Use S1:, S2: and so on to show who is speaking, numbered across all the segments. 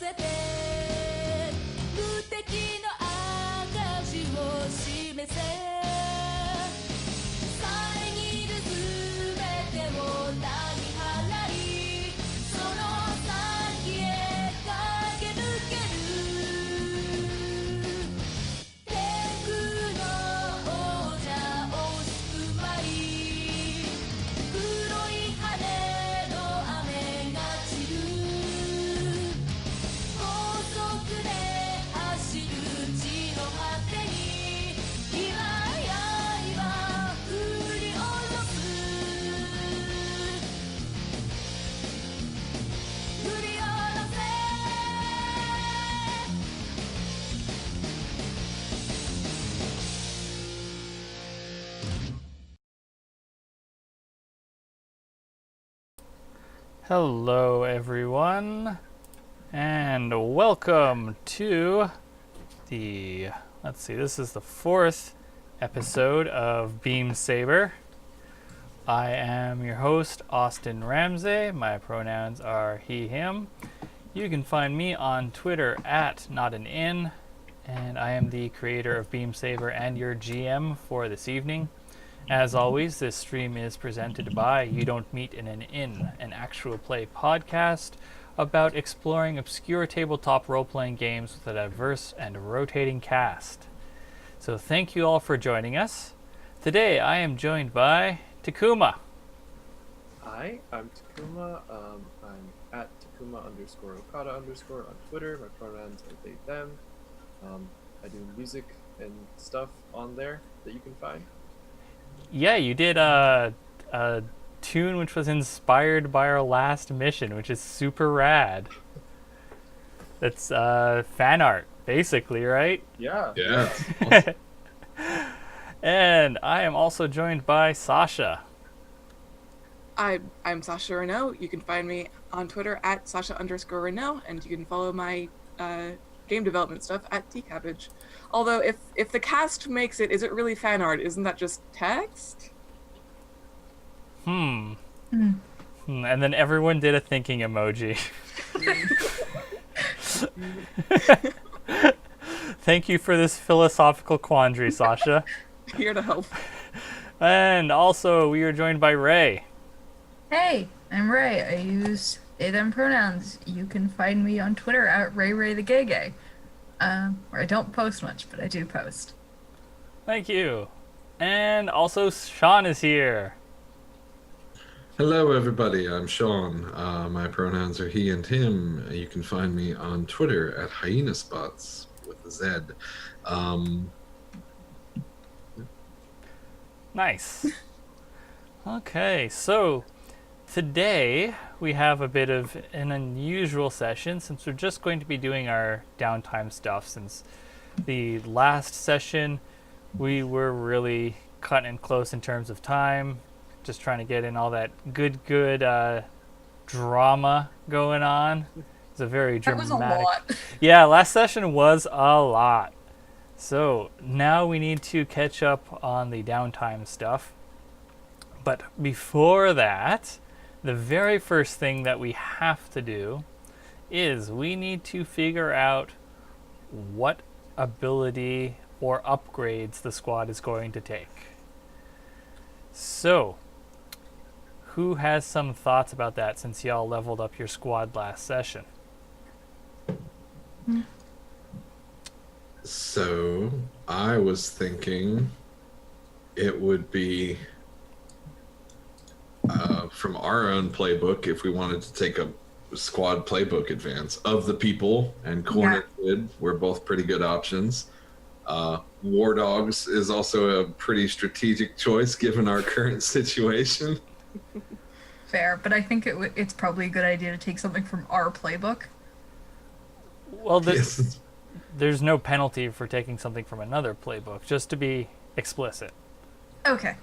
S1: せて無敵の証を示せ遮るすべてをなぎ払いその先へ駆け抜ける天空の王者惜しくまい黒い羽の雨が散る高速で走る地の果てに今刃振り下ろす振り下ろせ
S2: Hello everyone, and welcome to the, this is the 4th episode of Beam Saber. I am your host, Austin Ramsey. My pronouns are he, him. You can find me on Twitter at notanin, and I am the creator of Beam Saber and your GM for this evening. As always, this stream is presented by You Don't Meet in an Inn, an actual play podcast about exploring obscure tabletop role-playing games with a diverse and rotating cast. So thank you all for joining us. Today I am joined by Takuma.
S3: Hi, I'm Takuma. I'm at Takuma_Okada_ on Twitter. My pronouns are they, them. I do music and stuff on there that you can find.
S2: Yeah, you did a tune which was inspired by our last mission, which is super rad. That's fan art, basically, right?
S3: Yeah.
S4: Yeah. Awesome.
S2: And I am also joined by Sasha.
S5: I'm Sasha Renault. You can find me on Twitter at Sasha_Renault, and you can follow my game development stuff at tcabbage. Although, if the cast makes it, is it really fan art? Isn't that just text?
S2: And then everyone did a thinking emoji. Thank you for this philosophical quandary, Sasha.
S5: Here to help.
S2: And also, we are joined by Ray.
S6: Hey, I'm Ray. I use they, them pronouns. You can find me on Twitter at RayRayTheGayGay. Where I don't post much, but I do post.
S2: Thank you. And also, Sean is here.
S4: Hello, everybody. I'm Sean. My pronouns are he and him. You can find me on Twitter at HyenaSpots with a Z.
S2: Nice. Okay, so today we have a bit of an unusual session since we're just going to be doing our downtime stuff. Since the last session we were really cutting close in terms of time, just trying to get in all that good drama going on. It's a very dramatic.
S6: That was a lot.
S2: Yeah, last session was a lot. So now we need to catch up on the downtime stuff. But before that, the very first thing that we have to do is we need to figure out what ability or upgrades the squad is going to take. So, who has some thoughts about that since y'all leveled up your squad last session?
S4: So, I was thinking it would be from our own playbook, if we wanted to take a squad playbook advance, Of the People and Corner Kid were both pretty good options. War Dogs is also a pretty strategic choice given our current situation.
S6: Fair, but I think it's probably a good idea to take something from our playbook.
S2: Well,
S4: Yes.
S2: there's no penalty for taking something from another playbook, just to be explicit.
S6: Okay.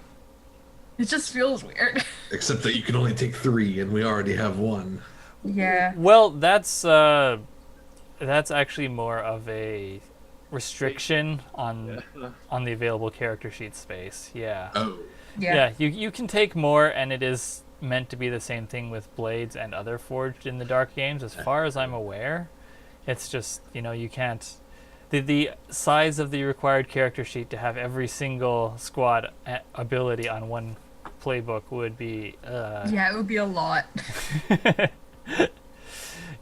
S6: It just feels weird.
S4: Except that you can only take 3 and we already have 1.
S6: Yeah.
S2: Well, that's actually more of a restriction on the available character sheet space. Yeah.
S4: Oh.
S2: Yeah, you can take more, and it is meant to be the same thing with Blades and other Forged in the Dark games. As far as I'm aware, It's just, you can't. The size of the required character sheet to have every single squad ability on one playbook would be.
S6: Yeah, it would be a lot.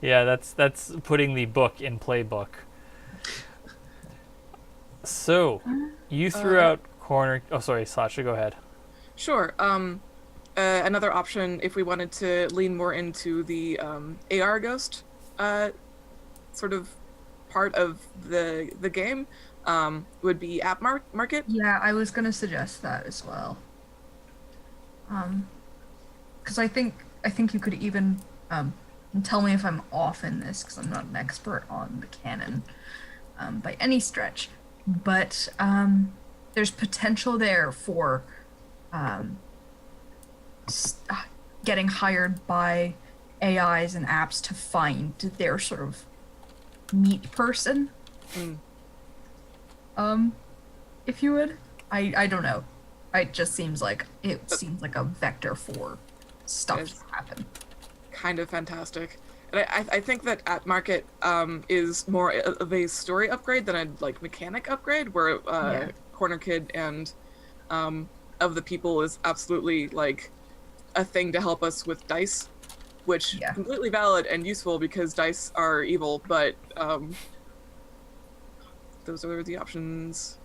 S2: Yeah, that's putting the book in playbook. So, you threw out corner. Oh, sorry, Sasha, go ahead.
S5: Sure. Another option, if we wanted to lean more into the AR ghost sort of part of the game, would be app market.
S6: Yeah, I was gonna suggest that as well. Because I think you could even and tell me if I'm off in this, because I'm not an expert on the canon by any stretch, but there's potential there for getting hired by AIs and apps to find their sort of meat person. If you would, I don't know. It just seems like a vector for stuff to happen.
S5: Kind of fantastic. And I think that at market is more of a story upgrade than a mechanic upgrade, where Corner Kid and of the people is absolutely a thing to help us with dice, which completely valid and useful because dice are evil, but those are the options.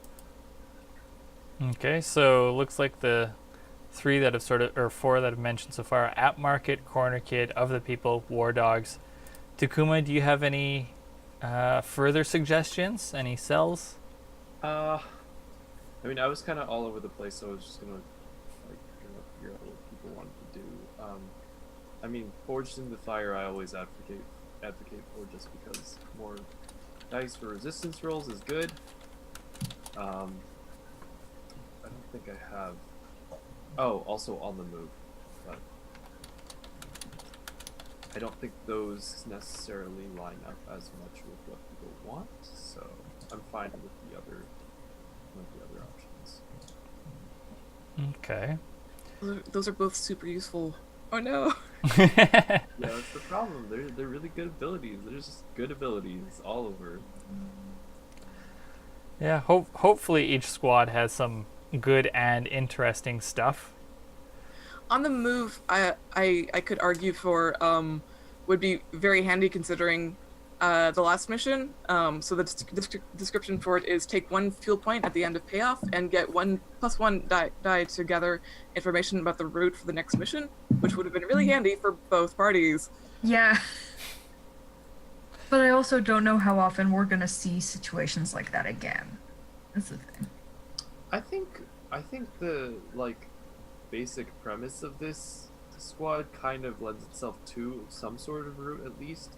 S2: Okay, so looks like the four that I've mentioned so far: App Market, Corner Kid, Of the People, War Dogs. Takuma, do you have any further suggestions? Any cells?
S3: I mean, I was kind of all over the place, so I was just gonna figure out what people wanted to do. I mean, Forged in the Fire, I always advocate for, just because more dice for resistance rolls is good. I don't think I have. Oh, also On the Move, but I don't think those necessarily line up as much with what people want, so I'm fine with the other options.
S2: Okay.
S5: Those are both super useful. Oh no.
S3: Yeah, that's the problem. They're really good abilities. They're just good abilities all over.
S2: Yeah, hopefully each squad has some good and interesting stuff.
S5: On the Move, I could argue for would be very handy considering the last mission. So the description for it is take 1 fuel point at the end of payoff and get 1+1 die to gather information about the route for the next mission, which would have been really handy for both parties.
S6: Yeah. But I also don't know how often we're gonna see situations like that again. That's the thing.
S3: I think the basic premise of this squad kind of lends itself to some sort of route, at least.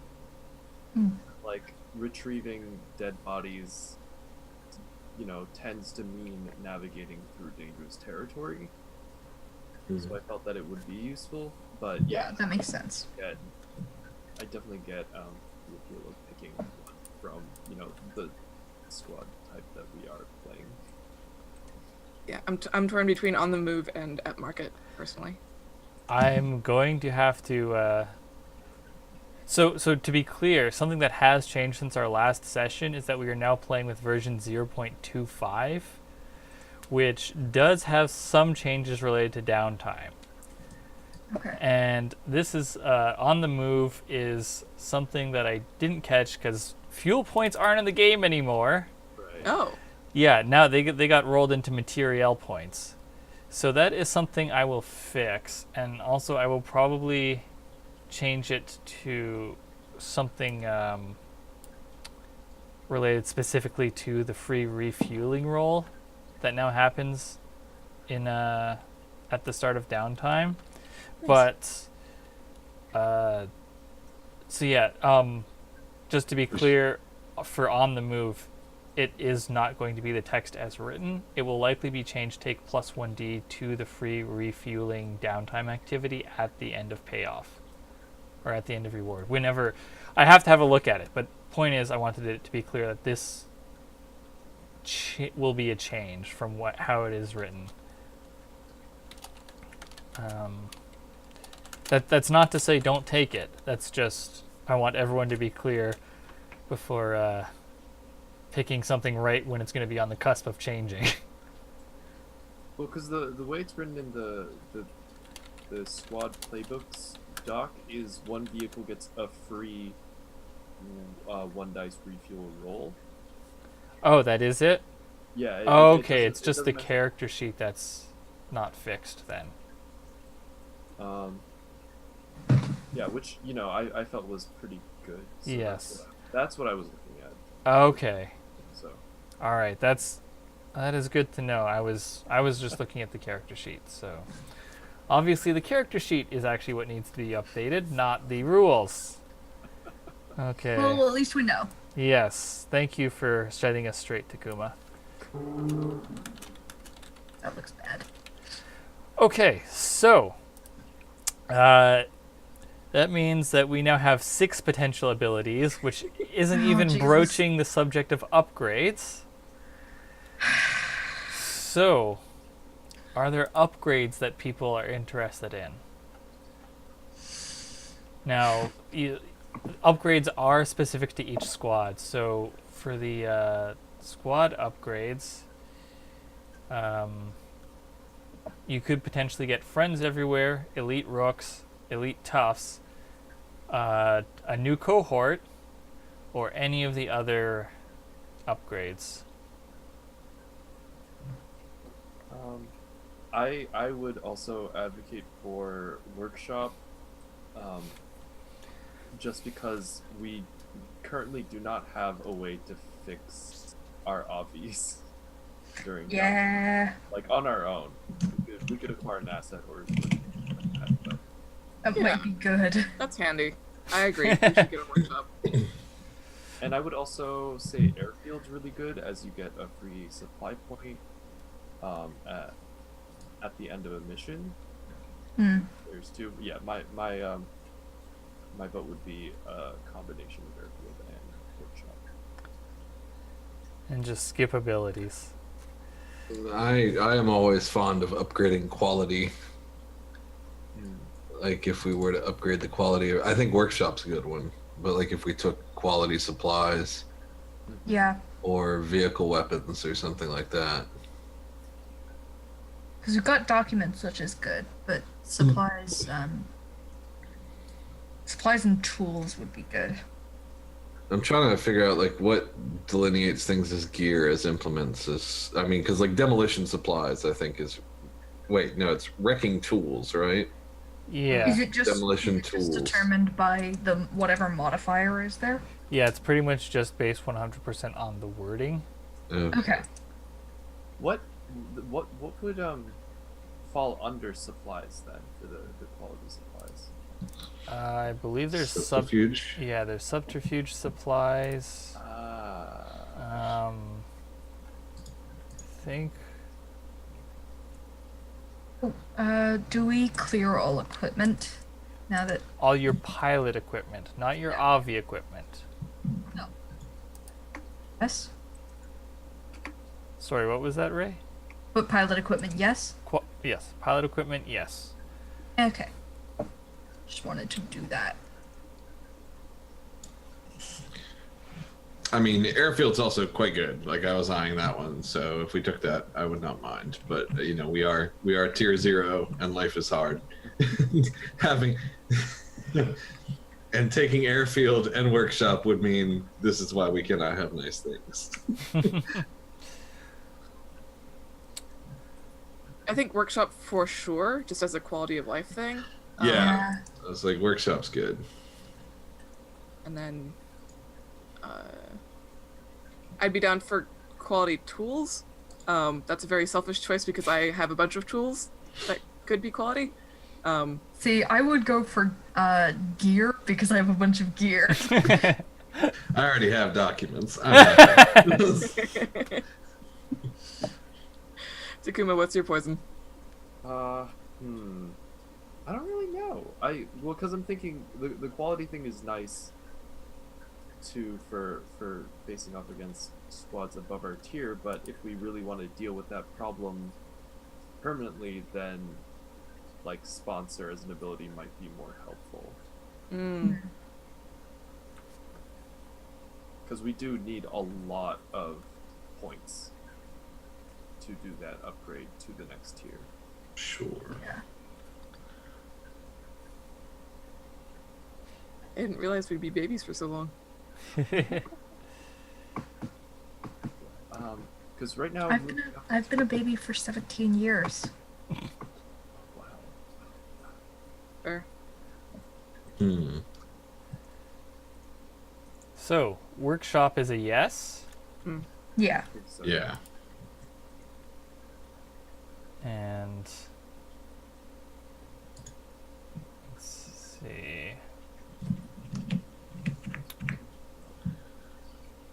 S3: Retrieving dead bodies, tends to mean navigating through dangerous territory. So I felt that it would be useful, but
S6: Yeah, that makes sense.
S3: I definitely get the appeal of picking one from the squad type that we are playing.
S5: Yeah, I'm torn between On the Move and At Market personally.
S2: I'm going to have to. So to be clear, something that has changed since our last session is that we are now playing with version 0.25, which does have some changes related to downtime.
S6: Okay.
S2: And this is On the Move is something that I didn't catch because fuel points aren't in the game anymore.
S3: Right.
S5: Oh.
S2: Yeah, now they got rolled into materiel points. So that is something I will fix, and also I will probably change it to something related specifically to the free refueling roll that now happens in at the start of downtime. Nice. But so yeah, just to be clear, for On the Move, it is not going to be the text as written. It will likely be changed take +1d to the free refueling downtime activity at the end of payoff. Or at the end of reward. Whenever, I have to have a look at it, but point is I wanted it to be clear that this will be a change from how it is written. That's not to say don't take it. That's just, I want everyone to be clear before picking something right when it's going to be on the cusp of changing.
S3: Well, because the way it's written in the squad playbooks doc is one vehicle gets a free 1 dice refuel roll.
S2: Oh, that is it?
S3: Yeah.
S2: Oh, okay,
S3: doesn't-
S2: it's just the
S3: doesn't
S2: character sheet that's not fixed then.
S3: Yeah, which I felt was pretty good. So
S2: Yes.
S3: That's what I was looking at.
S2: Okay.
S3: So
S2: All right, that is good to know. I was just looking at the character sheet, so obviously the character sheet is actually what needs to be updated, not the rules. Okay.
S6: Well, at least we know.
S2: Yes. Thank you for setting us straight, Takuma.
S6: That looks bad.
S2: Okay, so that means that we now have 6 potential abilities, which isn't
S6: Oh,
S2: even
S6: Jesus.
S2: broaching the subject of upgrades. So, are there upgrades that people are interested in? Now, upgrades are specific to each squad. So, for the squad upgrades, you could potentially get Friends Everywhere, Elite Rooks, Elite Toughs, a new cohort, or any of the other upgrades.
S3: I would also advocate for workshop, just because we currently do not have a way to fix our obvious during
S6: Yeah,
S3: like on our own. We could acquire an asset or something like that, but
S6: that
S5: Yeah.
S6: might be good.
S5: That's handy. I agree. We should get a workshop.
S3: and I would also say airfield's really good as you get a free supply point at the end of a mission.
S6: Hmm.
S3: There's 2. Yeah, my vote would be a combination of airfield and workshop.
S2: And just skip abilities.
S4: I am always fond of upgrading quality. Like if we were to upgrade the quality, I think workshop's a good one. But like if we took quality supplies
S6: Yeah,
S4: or vehicle weapons or something like that.
S6: because we've got documents, which is good, but supplies, supplies and tools would be good.
S4: I'm trying to figure out like what delineates things as gear, as implements, as I mean, because like demolition supplies, I think is. Wait, no, it's wrecking tools, right?
S2: Yeah.
S6: Is it just,
S4: Demolition
S6: is it just
S4: tools.
S6: determined by the whatever modifier is there?
S2: Yeah, it's pretty much just based 100% on the wording.
S6: Okay.
S3: What would fall under supplies then for the quality supplies?
S2: I believe there's
S4: Subterfuge.
S2: Yeah, there's subterfuge supplies.
S3: Ah.
S2: I think
S6: Do we clear all equipment now that?
S2: all your pilot equipment, not your AVI equipment.
S6: No. Yes.
S2: Sorry, what was that, Ray?
S6: But pilot equipment, yes.
S2: Yes, pilot equipment, yes.
S6: Okay. Just wanted to do that.
S4: I mean, airfield's also quite good. Like I was eyeing that one, so if we took that, I would not mind. But you know, we are tier 0, and life is hard. Having and taking airfield and workshop would mean this is why we cannot have nice things.
S5: I think workshop for sure, just as a quality of life thing.
S4: Yeah, I was like, workshop's good.
S5: And then I'd be down for quality tools. That's a very selfish choice because I have a bunch of tools that could be quality.
S6: See, I would go for gear because I have a bunch of gear.
S4: I already have documents.
S5: Takuma, what's your poison?
S3: I don't really know. Because I'm thinking the quality thing is nice too for facing off against squads above our tier, but if we really want to deal with that problem permanently, then like sponsor as an ability might be more helpful. because we do need a lot of points to do that upgrade to the next tier.
S4: Sure.
S6: Yeah.
S5: I didn't realize we'd be babies for so long.
S3: Because right now,
S6: I've been a baby for 17 years.
S3: wow.
S5: Fair.
S2: So, workshop is a yes.
S6: Yeah.
S3: So,
S4: Yeah.
S2: And let's see.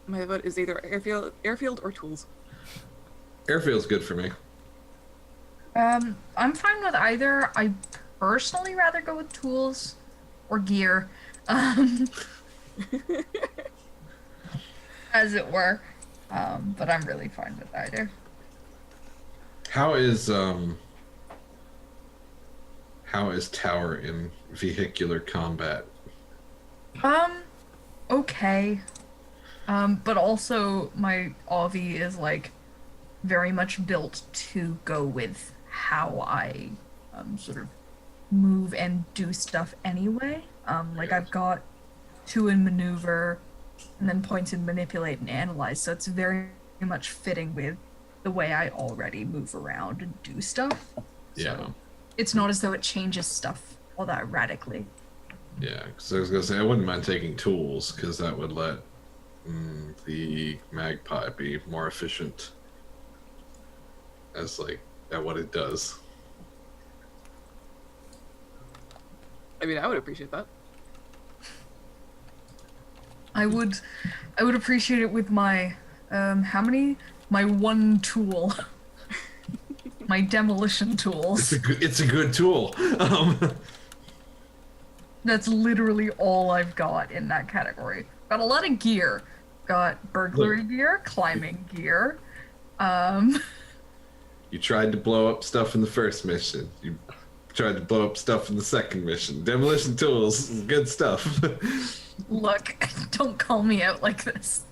S5: My vote is either airfield or tools.
S4: Airfield's good for me.
S6: I'm fine with either. I personally rather go with tools or gear. As it were. But I'm really fine with either.
S4: How is Tower in vehicular combat?
S6: Okay. But also my Avi is like very much built to go with how I sort of move and do stuff anyway. Like I've got 2 in maneuver and then points in manipulate and analyze, so it's very much fitting with the way I already move around and do stuff.
S4: Yeah.
S6: So it's not as though it changes stuff all that radically.
S4: Yeah, because I was gonna say I wouldn't mind taking tools because that would let the Magpie be more efficient as like at what it does.
S5: I mean, I would appreciate that.
S6: I would appreciate it with my my 1 tool. My demolition tools.
S4: It's a good tool.
S6: That's literally all I've got in that category. Got a lot of gear. Got burglary gear, climbing gear.
S4: You tried to blow up stuff in the first mission. You tried to blow up stuff in the second mission. Demolition tools, good stuff.
S6: Look, don't call me out like this.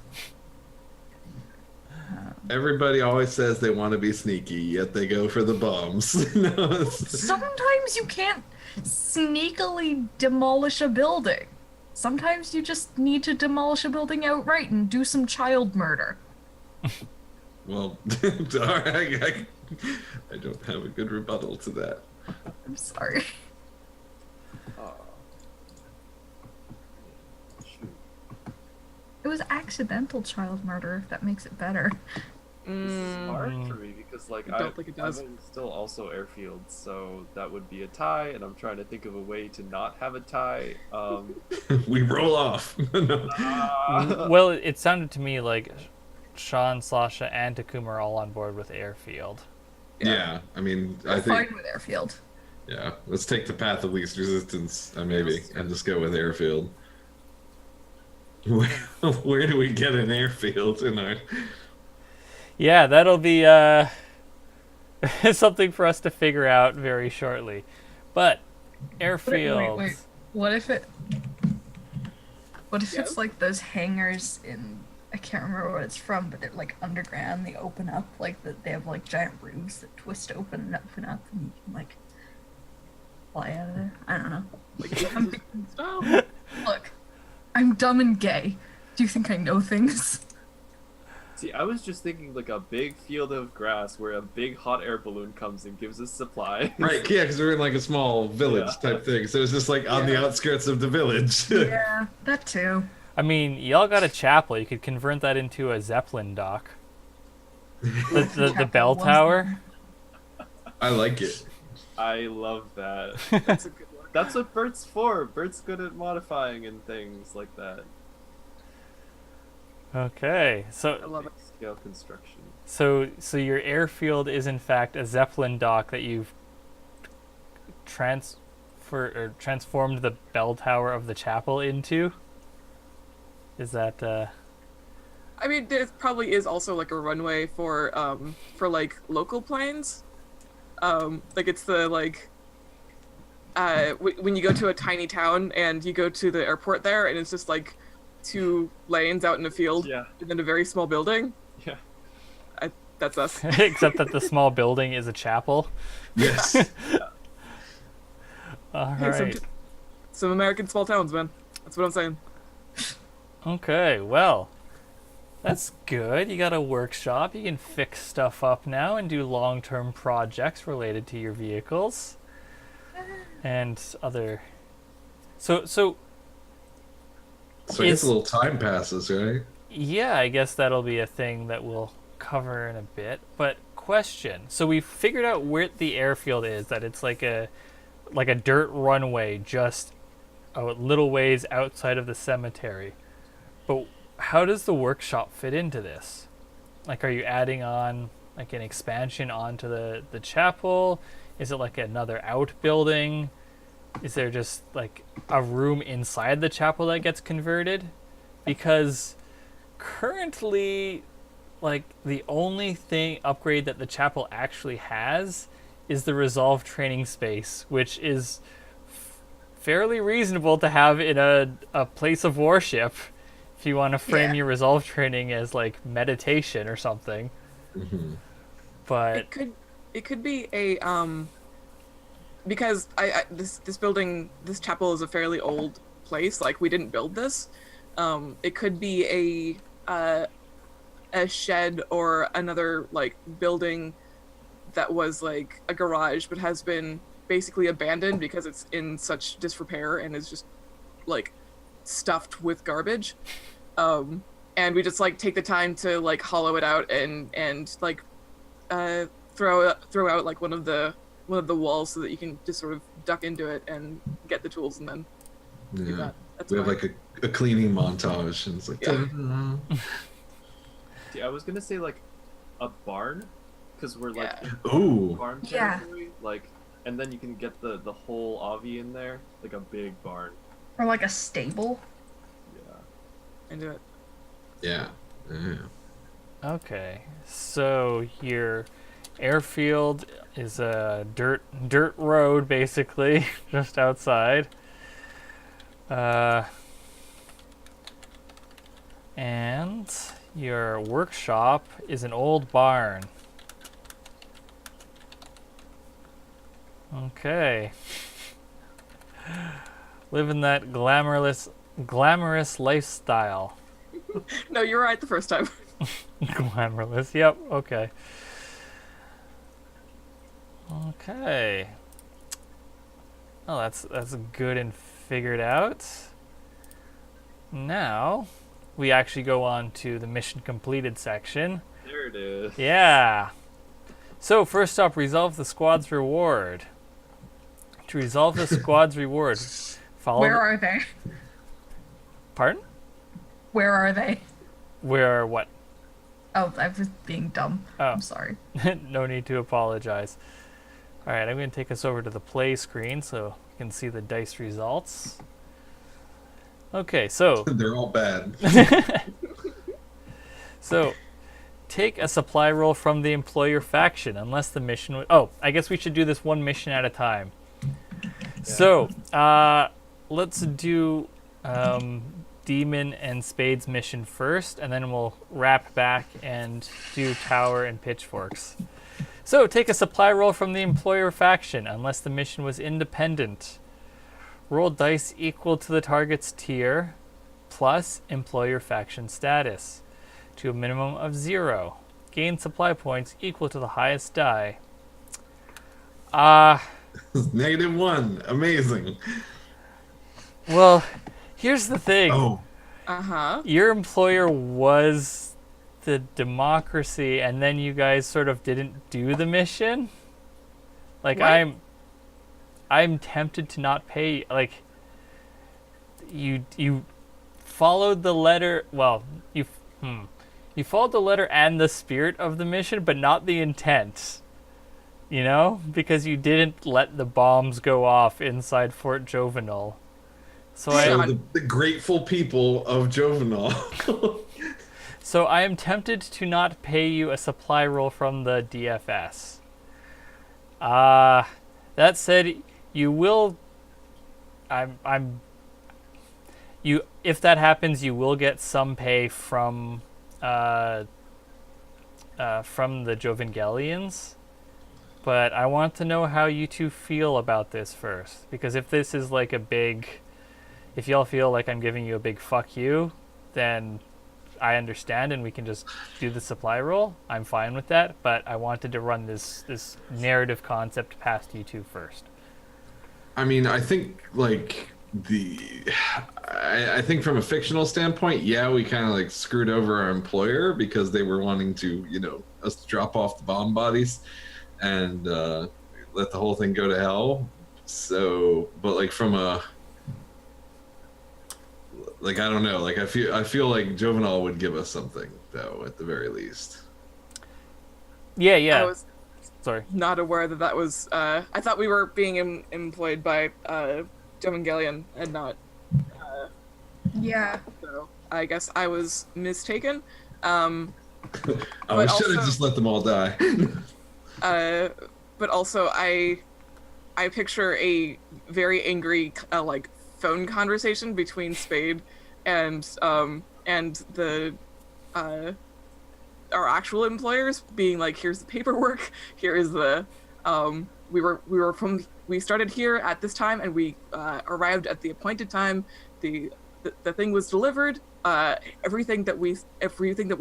S4: Everybody always says they want to be sneaky, yet they go for the bombs. No,
S6: Sometimes you can't sneakily demolish a building. Sometimes you just need to demolish a building outright and do some child murder.
S4: well, I don't have a good rebuttal to that.
S6: I'm sorry.
S3: Shoot.
S6: It was accidental child murder, if that makes it better.
S3: This is hard for me because like
S5: I don't think it does.
S3: I'm still also airfield, so that would be a tie, and I'm trying to think of a way to not have a tie.
S4: We roll off. No.
S2: Well, it sounded to me like Sean, Sasha, and Takuma are all on board with airfield.
S4: Yeah, I mean, I
S6: I'm
S4: think
S6: fine with airfield.
S4: yeah. Let's take the path of least resistance, maybe, and just go with airfield. Where do we get an airfield in our?
S2: Yeah, that'll be something for us to figure out very shortly. But airfields.
S6: Wait. What if it? What if
S5: Yeah.
S6: it's like those hangars in? I can't remember what it's from, but they're like underground. They open up they have like giant roofs that twist open and up, and you can like fly out of there. I don't know.
S5: Like, style.
S6: Look, I'm dumb and gay. Do you think I know things?
S3: See, I was just thinking like a big field of grass where a big hot air balloon comes and gives us supply.
S4: Right, yeah, because we're in like a small village
S3: Yeah.
S4: type thing, so it's just like on the outskirts of the village.
S6: Yeah, that too.
S2: I mean, y'all got a chapel. You could convert that into a Zeppelin dock. The bell
S6: Chapel
S2: tower.
S4: I like it.
S3: I love that.
S5: That's a good one.
S3: That's what Bert's for. Bert's good at modifying and things like that.
S2: Okay,
S5: I
S2: so
S5: love it.
S3: Scale construction.
S2: so your airfield is in fact a Zeppelin dock that you've transformed the bell tower of the chapel into. Is that
S5: I mean, there probably is also like a runway for like local planes. Like it's the like when you go to a tiny town and you go to the airport there, and it's just like 2 lanes out in a field
S3: Yeah.
S5: and then a very small building.
S3: Yeah.
S5: That's us.
S2: Except that the small building is a chapel.
S4: Yes.
S2: All
S5: Hey,
S2: right.
S5: some American small towns, man. That's what I'm saying.
S2: Okay, well, that's good. You got a workshop. You can fix stuff up now and do long-term projects related to your vehicles and other. So
S4: So I guess
S2: Is-
S4: a little time passes, right?
S2: yeah, I guess that'll be a thing that we'll cover in a bit. But question: so we figured out where the airfield is. That it's like a dirt runway, just a little ways outside of the cemetery. But how does the workshop fit into this? Like, are you adding on like an expansion onto the chapel? Is it like another outbuilding? Is there just like a room inside the chapel that gets converted? Because currently, like, the only thing upgrade that the chapel actually has is the resolve training space, which is fairly reasonable to have in a place of worship if you want to frame
S6: Yeah.
S2: your resolve training as like meditation or something.
S4: Mm-hmm.
S2: But
S5: It could be a because this building, this chapel is a fairly old place. Like, we didn't build this. It could be a shed or another like building that was like a garage but has been basically abandoned because it's in such disrepair and is just like stuffed with garbage. And we just like take the time to like hollow it out and like throw out like one of the walls so that you can just sort of duck into it and get the tools and then do
S4: Yeah.
S5: that. That's
S4: We have
S5: fine.
S4: like a cleaning montage, and it's like,
S5: Yeah.
S4: ta-da.
S3: See, I was gonna say like a barn, because we're like
S5: Yeah.
S3: in
S4: Ooh.
S3: farm
S6: Yeah.
S3: territory, like, and then you can get the whole Avi in there, like a big barn.
S6: Or like a stable.
S3: Yeah.
S5: And do it.
S4: Yeah. Yeah.
S2: okay, so your airfield is a dirt road basically, just outside. And your workshop is an old barn. Okay. Living that glamorous lifestyle.
S5: No, you're right the first time.
S2: Glamorous. Yep. Okay. Okay. Oh, that's good and figured out. Now, we actually go on to the mission completed section.
S3: There it is.
S2: Yeah. So first up, resolve the squad's reward. To resolve the squad's reward, follow.
S6: Where are they?
S2: Pardon?
S6: Where are they?
S2: Where what?
S6: Oh, I was being dumb.
S2: Oh.
S6: I'm sorry.
S2: No need to apologize. All right, I'm going to take us over to the play screen so you can see the dice results. Okay, so
S4: They're all bad.
S2: take a supply roll from the employer faction unless the mission oh, I guess we should do this one mission at a time. So, let's do Demon and Spades mission first, and then we'll wrap back and do Tower and Pitchforks. So, take a supply roll from the employer faction, unless the mission was independent. Roll dice equal to the target's tier, plus employer faction status, to a minimum of 0. Gain supply points equal to the highest die.
S4: -1. Amazing.
S2: Well, here's the thing.
S4: Oh.
S5: Uh-huh.
S2: Your employer was the democracy, and then you guys sort of didn't do the mission. Like,
S5: What?
S2: I'm tempted to not pay. Like, you followed the letter. Well, you followed the letter and the spirit of the mission, but not the intent. You know, because you didn't let the bombs go off inside Fort Jovenel. So
S4: So the grateful people of Jovenel.
S2: So I am tempted to not pay you a supply roll from the DFS. That said, you will. if that happens, you will get some pay from the Jovangelians. But I want to know how you two feel about this first, because if this is like if y'all feel like I'm giving you a big fuck you, then I understand and we can just do the supply roll. I'm fine with that, but I wanted to run this narrative concept past you two first.
S4: I mean, I think like I think from a fictional standpoint, yeah, we kind of like screwed over our employer because they were wanting to, us to drop off the bomb bodies and let the whole thing go to hell. So, but like from a I don't know, like I feel like Jovenal would give us something though, at the very least.
S2: Yeah.
S5: I was
S2: Sorry.
S5: not aware that was. I thought we were being employed by Evangelion and not.
S6: Yeah.
S5: So I guess I was mistaken.
S4: Oh, we should have just let them all die.
S5: But also, I picture a very angry like phone conversation between Spade and the our actual employers being like, here's the paperwork, here is the we started here at this time and we arrived at the appointed time. The thing was delivered. Everything that we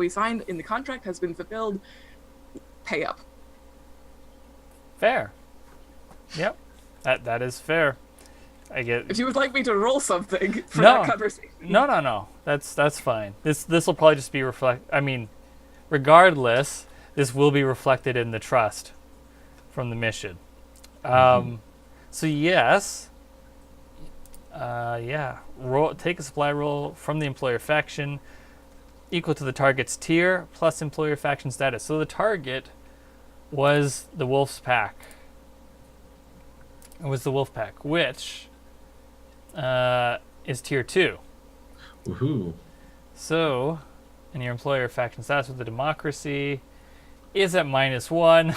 S5: signed in the contract has been fulfilled. Pay up.
S2: Fair. Yep. That is fair. I get.
S5: If you would like me to roll something for
S2: No.
S5: that conversation.
S2: No. That's fine. This will probably just be regardless, this will be reflected in the trust from the mission. So yes. Take a supply roll from the employer faction equal to the target's tier plus employer faction status. So the target was the Wolf's Pack. It was the Wolf Pack, which is tier 2.
S4: Woohoo.
S2: So, and your employer faction status with the democracy is at -1.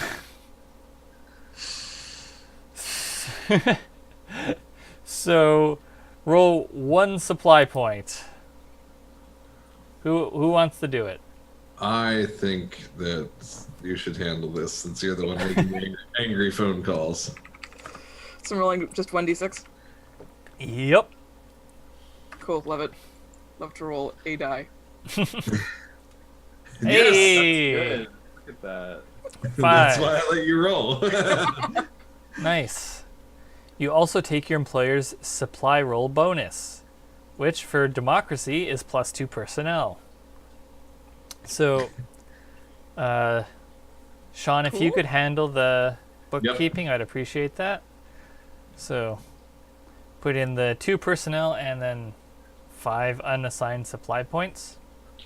S2: So, roll 1 supply point. Who wants to do it?
S4: I think that you should handle this since you're the one making angry phone calls.
S5: So I'm rolling just 1d6.
S2: Yep.
S5: Cool, love it. Love to roll a die.
S2: Hey!
S3: Good. Look at that.
S2: 5.
S4: That's why I let you roll.
S2: Nice. You also take your employer's supply roll bonus, which for democracy is +2 personnel. So, Sean, if you
S5: Cool.
S2: could handle the bookkeeping, I'd appreciate that. So, put in the 2 personnel and then 5 unassigned supply points.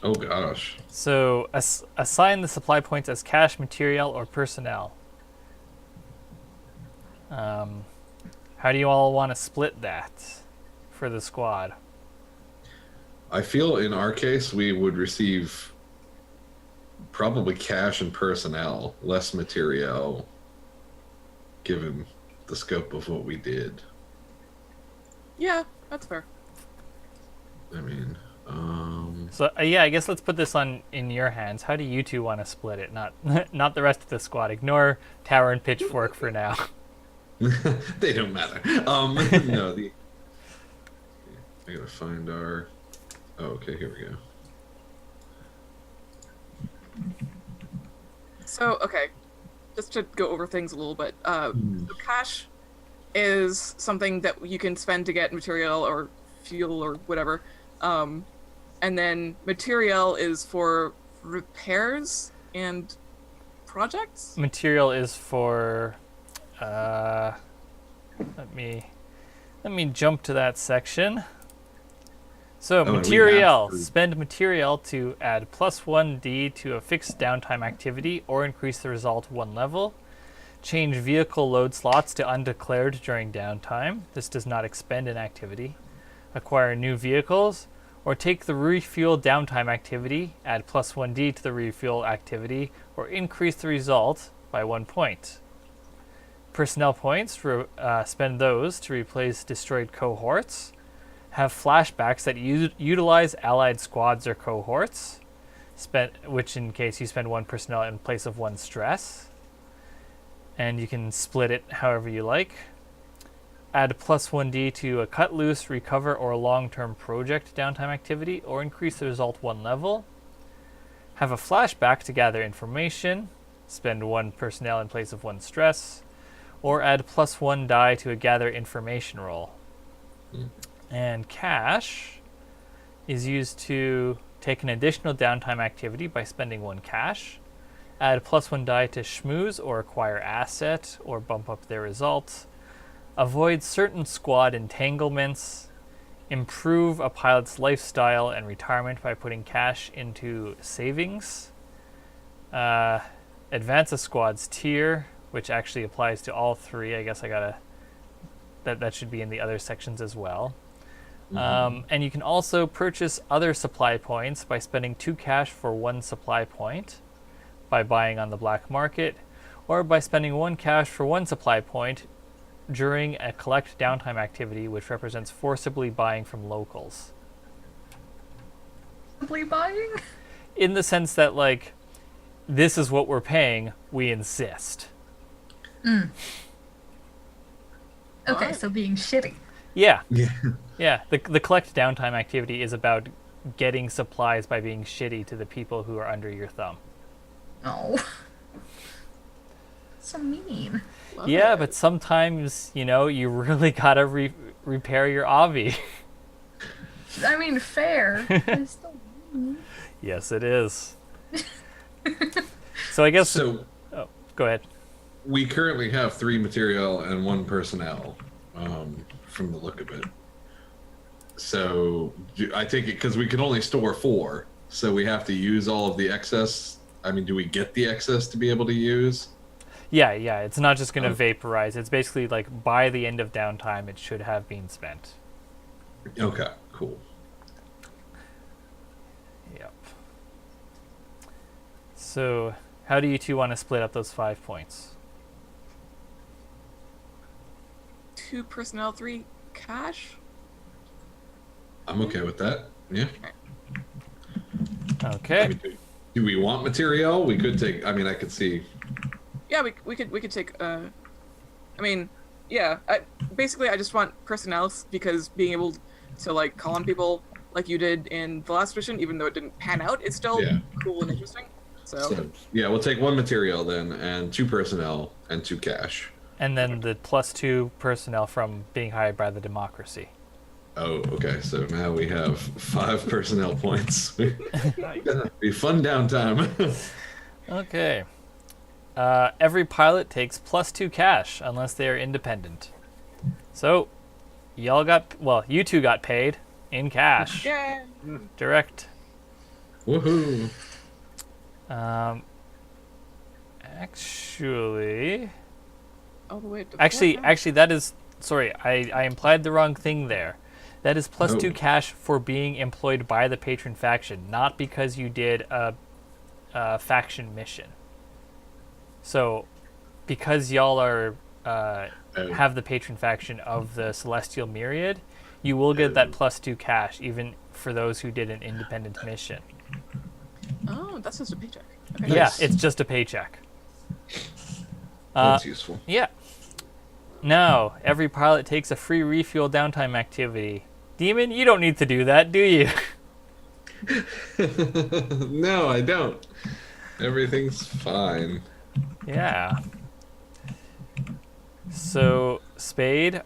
S4: Oh gosh.
S2: So, assign the supply points as cash, material, or personnel. How do you all want to split that for the squad?
S4: I feel in our case we would receive probably cash and personnel, less material, given the scope of what we did.
S5: Yeah, that's fair.
S4: I mean,
S2: So yeah, I guess let's put this in your hands. How do you two want to split it? Not the rest of the squad. Ignore Tower and Pitchfork for now.
S4: they don't matter. No, I gotta find our. Oh, okay, here we go.
S5: So, okay, just to go over things a little bit. So cash is something that you can spend to get material or fuel or whatever. And then material is for repairs and projects?
S2: Material is for let me jump to that section. So
S4: and we
S2: material,
S4: have to-
S2: spend material to add +1d to a fixed downtime activity or increase the result 1 level. Change vehicle load slots to undeclared during downtime. This does not expend an activity. Acquire new vehicles or take the refuel downtime activity, add +1d to the refuel activity, or increase the result by 1 point. Personnel points, spend those to replace destroyed cohorts. Have flashbacks that utilize allied squads or cohorts, which in case you spend 1 personnel in place of 1 stress. And you can split it however you like. Add +1d to a cut loose, recover, or long-term project downtime activity, or increase the result 1 level. Have a flashback to gather information, spend 1 personnel in place of 1 stress, or add +1 die to a gather information roll. And cash is used to take an additional downtime activity by spending 1 cash, add +1 die to schmooze or acquire asset or bump up their results, avoid certain squad entanglements, improve a pilot's lifestyle and retirement by putting cash into savings, advance a squad's tier, which actually applies to all 3. I guess that should be in the other sections as well. And you can also purchase other supply points by spending 2 cash for 1 supply point by buying on the black market, or by spending 1 cash for 1 supply point during a collect downtime activity, which represents forcibly buying from locals.
S6: Simply buying?
S2: In the sense that, like, this is what we're paying, we insist.
S6: Okay, so being shitty.
S2: Yeah. Yeah. The collect downtime activity is about getting supplies by being shitty to the people who are under your thumb.
S6: Oh. So mean.
S2: Yeah, but sometimes, you really gotta repair your obby.
S6: I mean, fair. But it's still mean.
S2: Yes, it is. So I guess...
S4: So
S2: go ahead.
S4: we currently have 3 material and 1 personnel, from the look of it. So I take it because we can only store 4, so we have to use all of the excess. I mean, do we get the excess to be able to use?
S2: Yeah, it's not just going to vaporize. It's basically like by the end of downtime, it should have been spent.
S4: Okay, cool.
S2: Yep. So how do you 2 want to split up those 5 points?
S5: 2 personnel, 3 cash.
S4: I'm okay with that. Yeah.
S2: Okay.
S4: I mean, do we want material? We could take. I mean, I could see.
S5: Yeah, we could take. I mean, yeah. Basically, I just want personnel because being able to like call on people like you did in the last mission, even though it didn't pan out, it's still cool and interesting. So
S4: yeah, we'll take 1 material then, and 2 personnel and 2 cash.
S2: And then the +2 personnel from being hired by the democracy.
S4: Oh, okay. So now we have 5 personnel points.
S3: Nice.
S4: Be fun downtime.
S2: Okay. Every pilot takes +2 cash unless they are independent. So, you 2 got paid in cash.
S5: yeah.
S2: Direct.
S4: Woohoo!
S2: Actually,
S5: All the way to
S2: actually, that is. Sorry, I implied the wrong thing there. That is +2 cash for being employed by the patron faction, not because you did a faction mission. So, because y'all are have the patron faction of the Celestial Myriad, you will get that +2 cash, even for those who did an independent mission.
S5: Oh, that's just a paycheck. Okay.
S2: Yeah,
S4: Nice.
S2: it's just a paycheck.
S4: That's useful.
S2: Yeah. Now, every pilot takes a free refuel downtime activity. Demon, you don't need to do that, do you?
S4: No, I don't. Everything's fine.
S2: Yeah. So, Spade,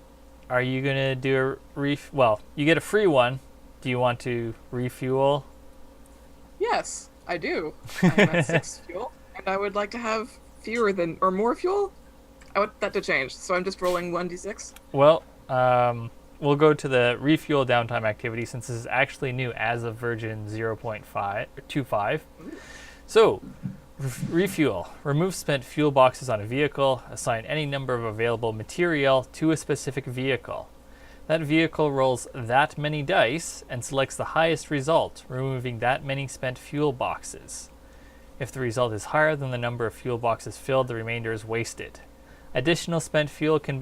S2: are you going to do a well, you get a free one. Do you want to refuel?
S5: Yes, I do. I'm at 6 fuel, and I would like to have fewer than or more fuel. I want that to change, so I'm just rolling 1d6.
S2: Well, we'll go to the refuel downtime activity since this is actually new as of version 0.25. So, refuel. Remove spent fuel boxes on a vehicle. Assign any number of available material to a specific vehicle. That vehicle rolls that many dice and selects the highest result, removing that many spent fuel boxes. If the result is higher than the number of fuel boxes filled, the remainder is wasted. Additional spent fuel can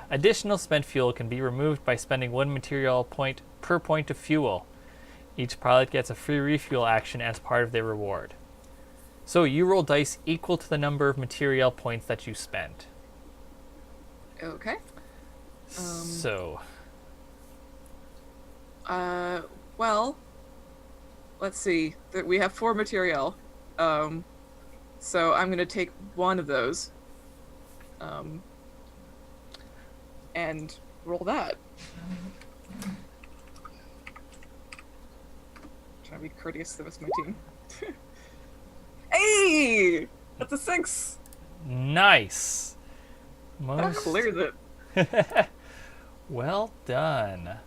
S2: additional spent fuel can be removed by spending 1 material point per point of fuel. Each pilot gets a free refuel action as part of their reward. So you roll dice equal to the number of material points that you spent.
S5: Okay.
S2: So,
S5: Well, let's see. We have 4 material. So I'm gonna take one of those. And roll that. Trying to be courteous to the rest of my team. Hey! That's a 6!
S2: nice.
S5: That clears it.
S2: Well done.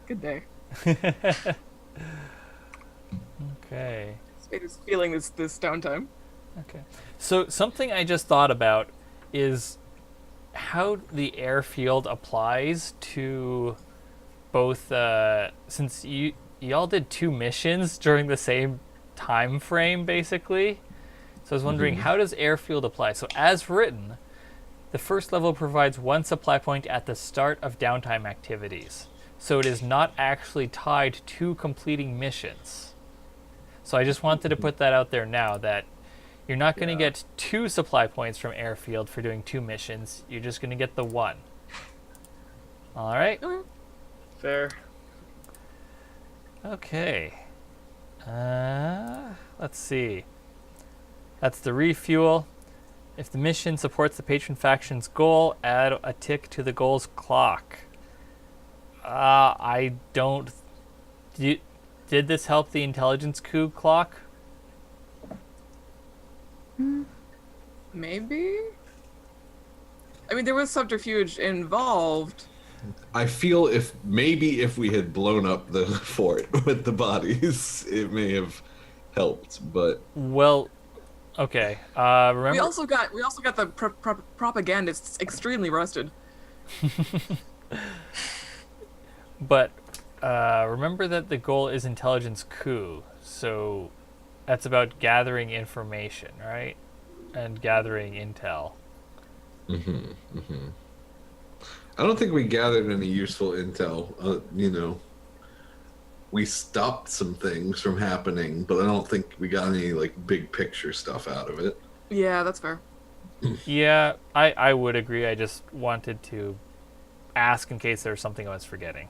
S5: Good day.
S2: Okay.
S5: Spader's feeling this downtime.
S2: Okay. So something I just thought about is how the airfield applies to both since y'all did 2 missions during the same time frame basically. So I was wondering how does airfield apply? So as written, the first level provides 1 supply point at the start of downtime activities. So it is not actually tied to completing missions. So I just wanted to put that out there now that you're not going to get 2 supply points from airfield for doing 2 missions. You're just going to get the 1. All right?
S3: Fair.
S2: Okay. Let's see. That's the refuel. If the mission supports the patron faction's goal, add a tick to the goal's clock. I don't... Did this help the intelligence coup clock?
S5: Maybe? I mean, there was subterfuge involved.
S4: I feel if we had blown up the fort with the bodies, it may have helped. But
S2: Well, okay. Remember,
S5: We also got the propagandists extremely rusted.
S2: but remember that the goal is intelligence coup, so that's about gathering information, right? And gathering intel.
S4: I don't think we gathered any useful intel. We stopped some things from happening, but I don't think we got any like big picture stuff out of it.
S5: Yeah, that's fair.
S2: Yeah, I would agree. I just wanted to ask in case there was something I was forgetting.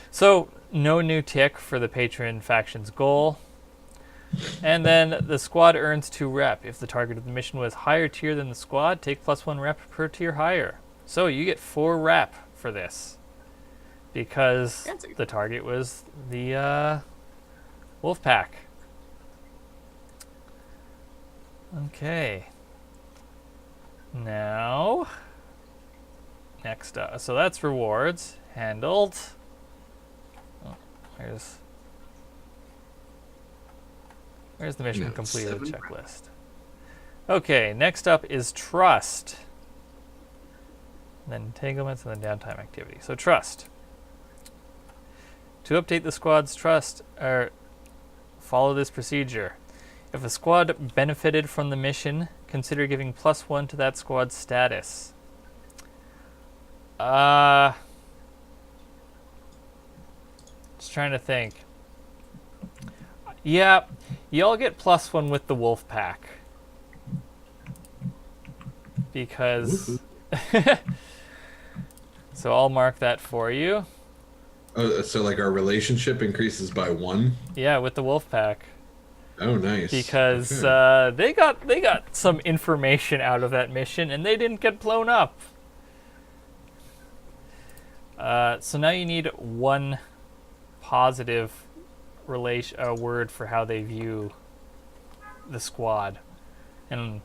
S2: So, no new tick for the patron faction's goal. And then the squad earns 2 rep. If the target of the mission was higher tier than the squad, take +1 rep per tier higher. So you get 4 rep for this. Because
S5: Fancy.
S2: the target was the wolf pack. Okay. Now, next up. So that's rewards. Handled. Oh, where's the mission completed
S4: 7.
S2: checklist? Okay, next up is trust. Then entanglements and then downtime activity. So trust. To update the squad's trust, follow this procedure. If a squad benefited from the mission, consider giving +1 to that squad's status. Just trying to think. Yeah, y'all get +1 with the wolf pack. Because... So I'll mark that for you.
S4: Oh, so like our relationship increases by 1?
S2: Yeah, with the wolf pack.
S4: Oh, nice.
S2: Because
S4: Okay.
S2: they got some information out of that mission and they didn't get blown up. So now you need 1 positive word for how they view the squad. And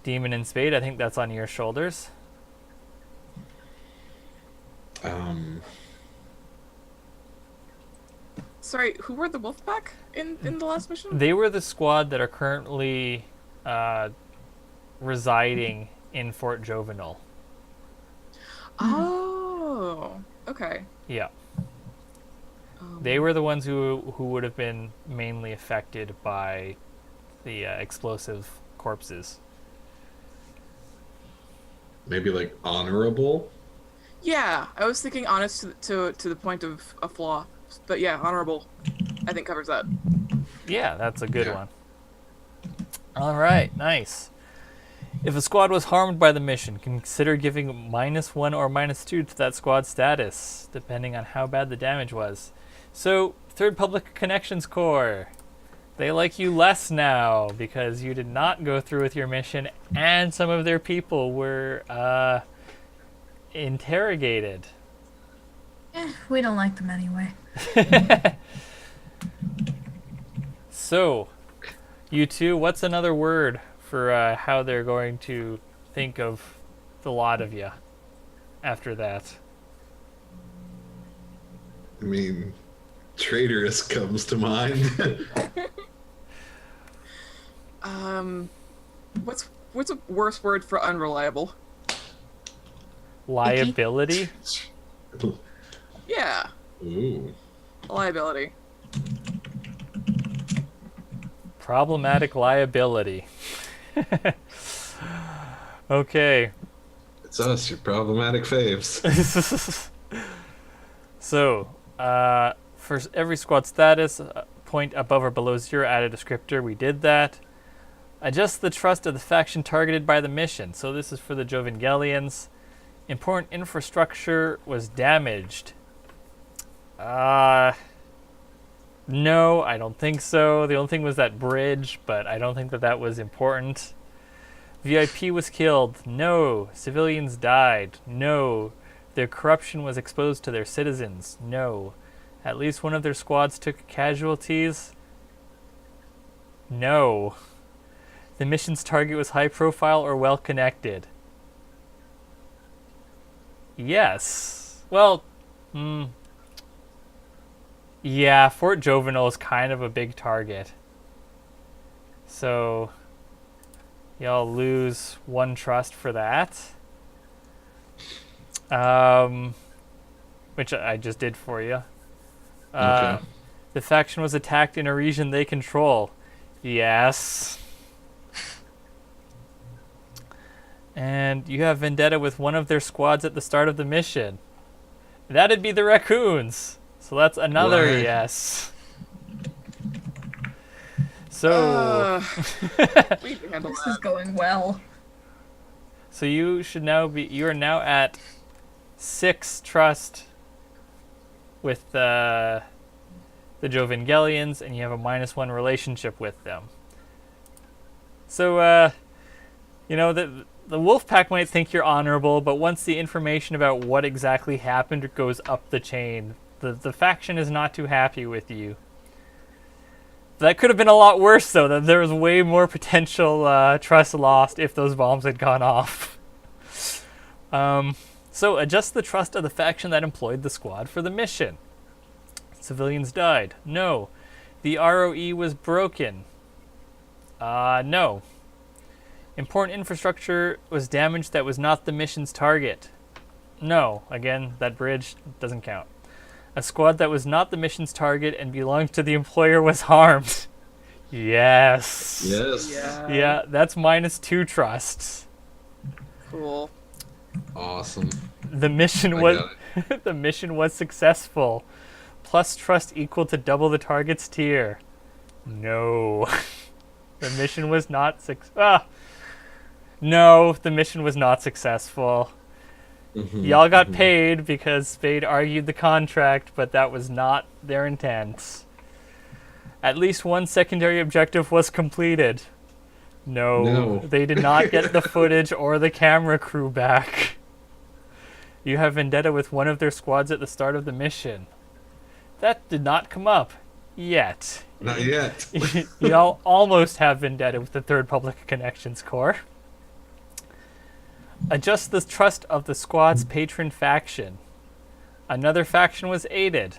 S2: Demon and Spade, I think that's on your shoulders.
S5: Sorry, who were the Wolfpack in the last mission?
S2: They were the squad that are currently residing in Fort Jovenel.
S5: Oh, okay.
S2: Yeah. They were the ones who would have been mainly affected by the explosive corpses.
S4: Maybe like honorable.
S5: Yeah, I was thinking honest to the point of a flaw, but yeah, honorable, I think covers that.
S2: Yeah, that's a good
S4: Yeah.
S2: one. All right, nice. If a squad was harmed by the mission, consider giving -1 or -2 to that squad status, depending on how bad the damage was. So, Third Public Connections Corps, they like you less now because you did not go through with your mission and some of their people were interrogated.
S6: We don't like them anyway.
S2: So, you two, what's another word for how they're going to think of the lot of you after that?
S4: I mean, traitorous comes to mind.
S5: What's a worse word for unreliable?
S2: Liability?
S5: Yeah,
S4: Ooh.
S5: liability.
S2: Problematic liability. Okay.
S4: It's us, your problematic faves.
S2: So, for every squad status, point above or below 0, add a descriptor. We did that. Adjust the trust of the faction targeted by the mission. So this is for the Jovangelians. Important infrastructure was damaged. No, I don't think so. The only thing was that bridge, but I don't think that was important. VIP was killed. No. Civilians died. No. Their corruption was exposed to their citizens. No. At least one of their squads took casualties. No. The mission's target was high profile or well connected. Yes. Well, yeah, Fort Jovenel is kind of a big target. So, y'all lose 1 trust for that. Which I just did for you.
S4: Okay.
S2: The faction was attacked in a region they control. Yes. And you have vendetta with one of their squads at the start of the mission. That'd be the raccoons. So that's another
S4: Right.
S2: yes. So
S5: We can handle
S6: This
S5: that.
S6: is going well.
S2: so you are now at 6 trust with the Jovangelians, and you have a -1 relationship with them. So the wolf pack might think you're honorable, but once the information about what exactly happened goes up the chain, the faction is not too happy with you. That could have been a lot worse, though. That there was way more potential trust lost if those bombs had gone off. So adjust the trust of the faction that employed the squad for the mission. Civilians died. No. The ROE was broken. No. Important infrastructure was damaged that was not the mission's target. No. Again, that bridge doesn't count. A squad that was not the mission's target and belonged to the employer was harmed. Yes.
S4: Yes.
S2: Yeah, that's -2 trusts.
S5: Cool.
S4: Awesome.
S2: The mission
S4: I
S2: was
S4: got
S2: the mission was successful. Plus trust equal to double the target's tier. No. The mission was not No, the mission was not successful. Y'all got paid because Spade argued the contract, but that was not their intent. At least 1 secondary objective was completed. No, they did not get the footage or the camera crew back. You have vendetta with one of their squads at the start of the mission. That did not come up yet.
S4: Not yet.
S2: Y'all almost have vendetta with the Third Public Connections Corps. Adjust the trust of the squad's patron faction. Another faction was aided.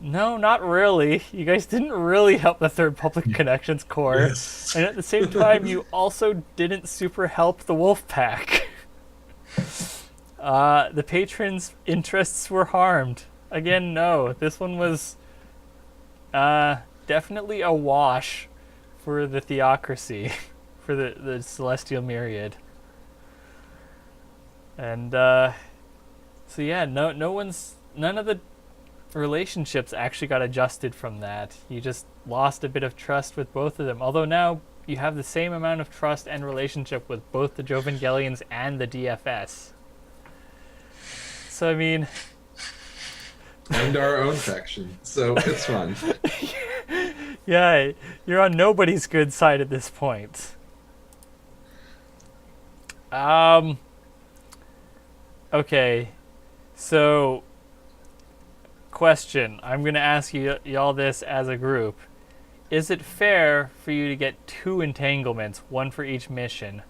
S2: No, not really. You guys didn't really help the Third Public Connections Corps.
S4: Yes.
S2: And at the same time, you also didn't super help the wolf pack. The patrons' interests were harmed. Again, no. This one was definitely a wash for the theocracy, for the Celestial Myriad. And so yeah, none of the relationships actually got adjusted from that. You just lost a bit of trust with both of them. Although now you have the same amount of trust and relationship with both the Jovangelians and the DFS. So I mean,
S4: And our own faction, so it's fine.
S2: yeah, you're on nobody's good side at this point. Okay, so question. I'm gonna ask y'all this as a group. Is it fair for you to get 2 entanglements, 1 for each mission,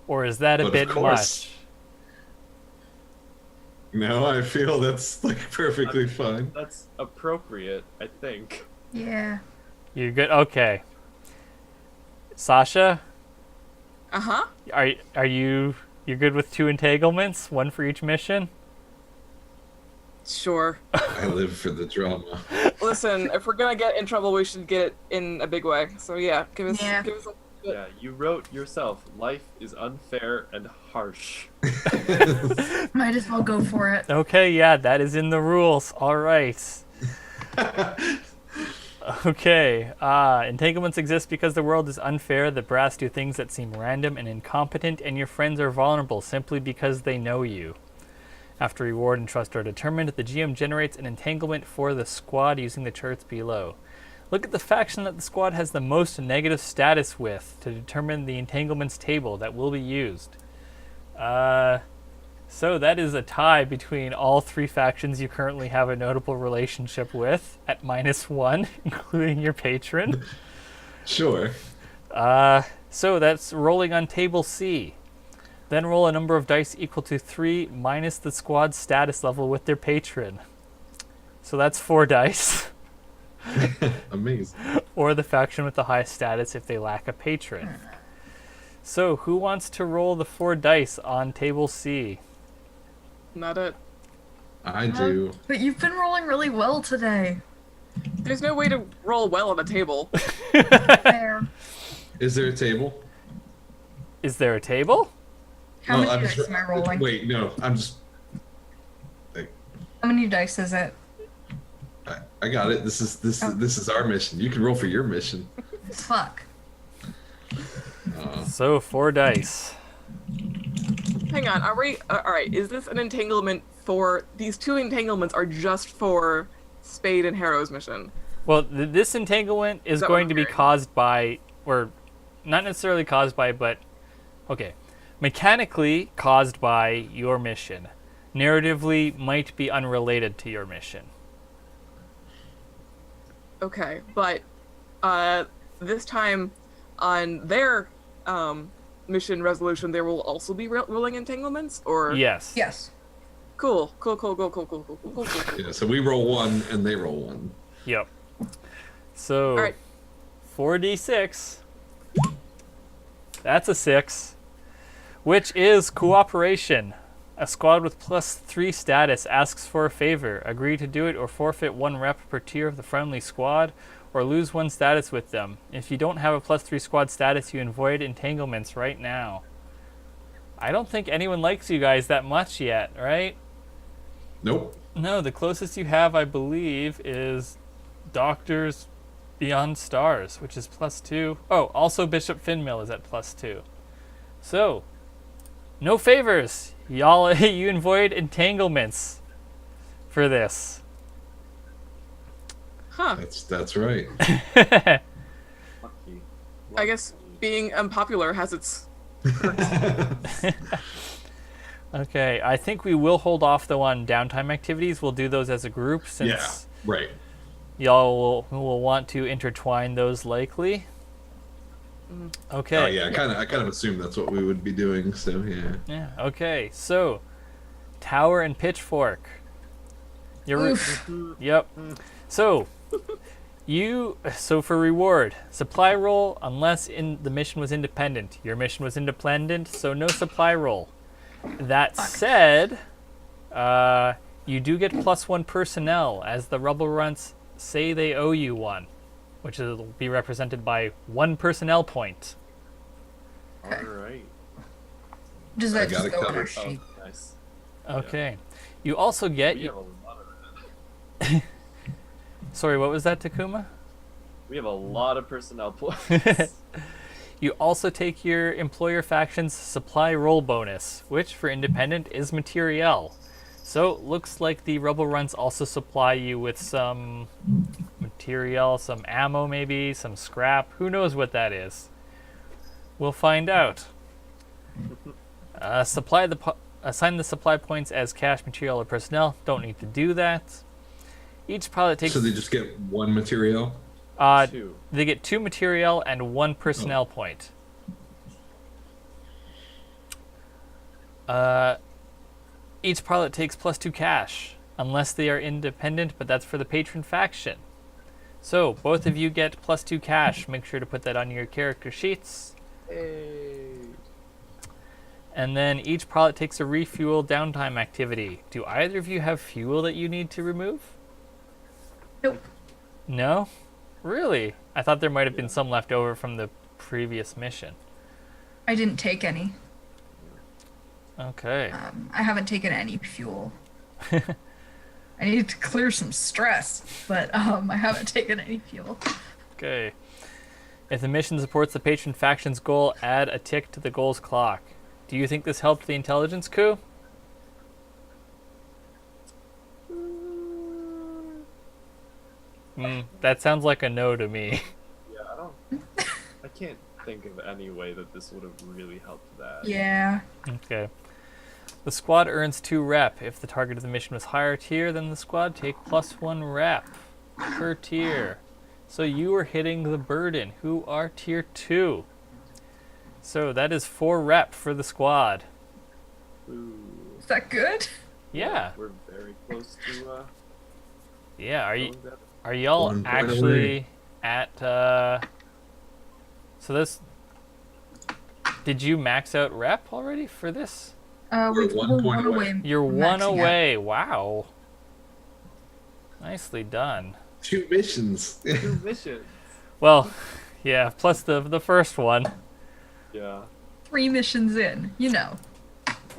S2: or is that a
S4: But of
S2: bit
S4: course.
S2: much?
S4: No, I feel that's like perfectly fine.
S3: That's appropriate, I think.
S6: Yeah.
S2: You're good. Okay. Sasha,
S5: Uh-huh.
S2: are you're good with 2 entanglements, 1 for each mission?
S5: Sure.
S4: I live for the drama.
S5: Listen, if we're gonna get in trouble, we should get it in a big way. So yeah, give us
S6: Yeah.
S5: a
S3: Yeah, you wrote yourself, life is unfair and harsh.
S6: Might as well go for it.
S2: Okay, yeah, that is in the rules. All right. Okay. Entanglements exist because the world is unfair. The brass do things that seem random and incompetent, and your friends are vulnerable simply because they know you. After reward and trust are determined, the GM generates an entanglement for the squad using the charts below. Look at the faction that the squad has the most negative status with to determine the entanglements table that will be used. So that is a tie between all 3 factions you currently have a notable relationship with at -1, including your patron.
S4: Sure.
S2: So that's rolling on table C. Then roll a number of dice equal to 3 minus the squad's status level with their patron. So that's 4 dice.
S4: Amazing.
S2: Or the faction with the highest status if they lack a patron. So who wants to roll the 4 dice on table C?
S5: Not it.
S4: I do.
S6: But you've been rolling really well today.
S5: There's no way to roll well on a table.
S6: Fair.
S4: Is there a table?
S2: Is there a table?
S6: How
S4: Oh,
S6: many
S4: I'm
S6: dice
S4: just-
S6: am I rolling?
S4: Wait, no. I'm just.
S6: How many dice is it?
S4: I got it. This is our mission. You can roll for your mission.
S6: Fuck.
S2: So 4 dice.
S5: Hang on, are we... Alright, is this an entanglement for... These 2 entanglements are just for Spade and Harrow's mission.
S2: Well, this entanglement is
S5: Is that
S2: going
S5: what
S2: to
S5: I'm
S2: be
S5: hearing?
S2: caused by, or not necessarily caused by, but okay, mechanically caused by your mission. Narratively might be unrelated to your mission.
S5: Okay, but this time on their mission resolution, there will also be rolling entanglements, or
S2: Yes.
S6: Yes.
S5: Cool.
S4: Yeah. So we roll 1 and they roll 1.
S2: Yep. So
S5: All right.
S2: 4d6. That's a 6. Which is cooperation. A squad with +3 status asks for a favor. Agree to do it or forfeit 1 rep per tier of the friendly squad, or lose 1 status with them. If you don't have a +3 squad status, you avoid entanglements right now. I don't think anyone likes you guys that much yet, right?
S4: Nope.
S2: No, the closest you have, I believe, is Doctors Beyond Stars, which is +2. Oh, also Bishop Finmill is at +2. So, no favors. Y'all, you avoid entanglements for this.
S5: Huh.
S4: That's right.
S3: Lucky.
S5: I guess being unpopular has its...
S2: Okay, I think we will hold off though on downtime activities. We'll do those as a group since
S4: Yeah. Right.
S2: y'all will want to intertwine those likely. Okay.
S4: Oh yeah. I kind of assumed that's what we would be doing. So yeah.
S2: Yeah. Okay. So, Tower and Pitchfork. You're. Yep. So, so for reward, supply roll unless the mission was independent. Your mission was independent, so no supply roll. That said, you do get +1 personnel as the Rebel Runts say they owe you 1, which will be represented by 1 personnel point.
S3: Alright.
S6: Does
S4: I
S6: that
S4: got
S6: just
S4: it
S6: go on our
S4: covered.
S3: Oh,
S6: sheet?
S3: nice.
S2: Okay. You also get.
S3: We have a lot of that.
S2: Sorry, what was that, Takuma?
S3: We have a lot of personnel points.
S2: You also take your employer faction's supply roll bonus, which for independent is materiel. So looks like the Rebel Runs also supply you with some material, some ammo maybe, some scrap. Who knows what that is? We'll find out. Assign the supply points as cash, material, or personnel. Don't need to do that. Each pilot takes.
S4: So they just get one material?
S3: Two.
S2: They get 2 material and 1 personnel point. Each pilot takes +2 cash, unless they are independent, but that's for the patron faction. So, both of you get +2 cash. Make sure to put that on your character sheets.
S3: Hey.
S2: And then each pilot takes a refuel downtime activity. Do either of you have fuel that you need to remove?
S6: Nope.
S2: No? Really? I thought there might have been some left over from the previous mission.
S6: I didn't take any.
S2: Okay.
S6: I haven't taken any fuel. I need to clear some stress, but I haven't taken any fuel.
S2: Okay. If the mission supports the patron faction's goal, add a tick to the goal's clock. Do you think this helped the intelligence coup? That sounds like a no to me.
S3: Yeah, I can't think of any way that this would have really helped that.
S6: Yeah.
S2: Okay. The squad earns 2 rep. If the target of the mission was higher tier, then the squad take +1 rep per tier. So you are hitting the burden, who are tier 2. So that is 4 rep for the squad.
S3: Ooh.
S6: Is that good?
S2: Yeah.
S3: We're very close to
S2: Yeah,
S3: going down.
S2: are y'all
S4: 1 point
S2: actually
S4: away.
S2: at so this, did you max out rep already for this?
S4: We're
S6: We're
S4: 1 point away.
S6: away.
S2: You're
S6: from
S2: 1
S6: maxing out.
S2: away. Wow. Nicely done.
S4: 2 missions.
S3: 2 missions.
S2: Well, yeah, plus the first one.
S3: Yeah.
S6: 3 missions in, you know.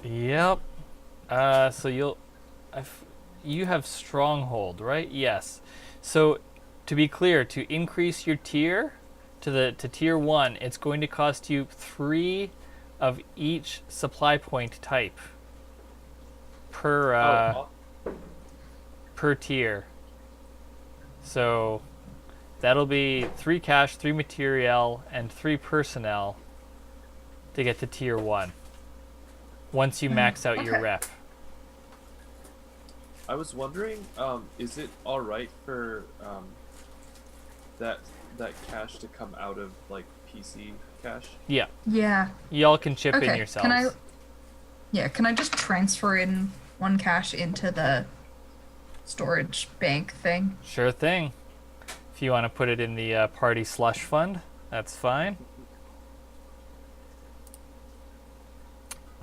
S2: Yep. So you have stronghold, right? Yes. So to be clear, to increase your tier to tier 1, it's going to cost you 3 of each supply point type per per tier. So that'll be 3 cash, 3 material, and 3 personnel to get to tier 1. Once you max out your
S6: okay.
S2: rep.
S3: I was wondering, is it all right for that cash to come out of like PC cash?
S2: Yeah.
S6: Yeah.
S2: Y'all can chip in
S6: Okay.
S2: yourselves.
S6: Can I just transfer in 1 cash into the storage bank thing?
S2: Sure thing. If you want to put it in the party slush fund, that's fine.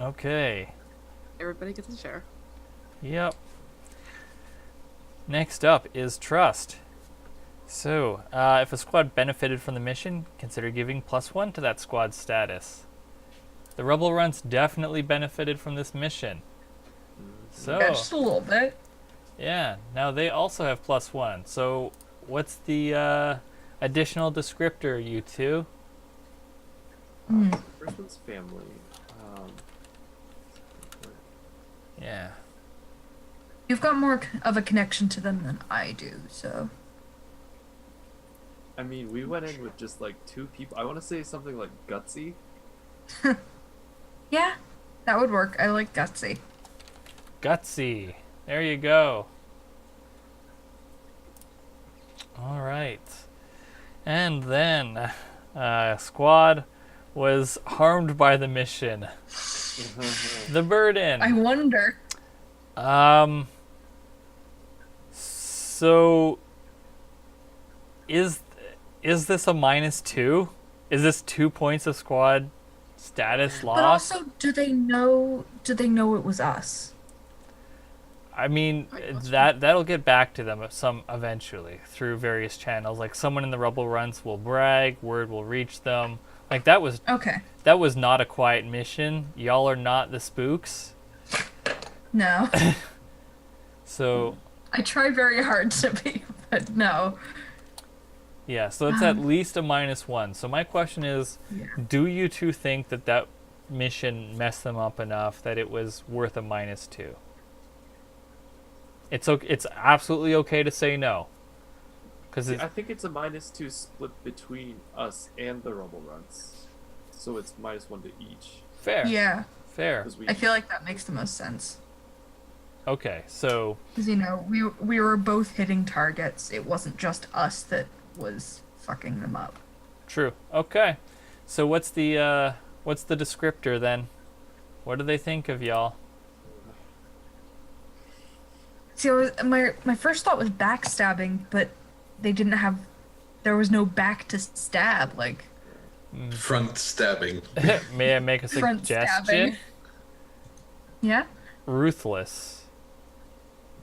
S2: Okay.
S5: Everybody gets a share.
S2: Yep. Next up is trust. So, if a squad benefited from the mission, consider giving +1 to that squad's status. The Rebel Runs definitely benefited from this mission. So,
S6: Yeah, just a little bit.
S2: yeah, now they also have +1. So, what's the additional descriptor, you two?
S3: First one's family.
S2: Yeah.
S6: You've got more of a connection to them than I do, so.
S3: I mean, we went in with just like 2 people. I want to say something like gutsy.
S6: Yeah, that would work. I like gutsy.
S2: Gutsy. There you go. All right. And then, squad was harmed by the mission. The burden.
S6: I wonder.
S2: So is this a -2? Is this 2 points of squad status
S6: But
S2: lost?
S6: also, do they know it was us?
S2: I mean, that'll get back to them eventually through various channels. Like someone in the Rebel Runs will brag, word will reach them. Like that was
S6: Okay.
S2: not a quiet mission. Y'all are not the spooks.
S6: No.
S2: So
S6: I try very hard to be, but no.
S2: yeah, so it's at least a -1. So my question is,
S6: Yeah.
S2: do you two think that that mission messed them up enough that it was worth a -2? It's absolutely okay to say no. Because
S3: I think it's a -2 split between us and the Rumble Runs. So it's -1 to each.
S2: fair.
S6: Yeah.
S2: Fair.
S3: 'Cause we,
S6: I feel like that makes the most sense.
S2: Okay, so
S6: Because, we were both hitting targets. It wasn't just us that was fucking them up.
S2: true. Okay. So what's the descriptor then? What do they think of y'all?
S6: See, my first thought was backstabbing, but they didn't have. There was no back to stab. Like,
S4: Front stabbing.
S2: May I make a
S6: front
S2: suggestion?
S6: stabbing. Yeah?
S2: Ruthless.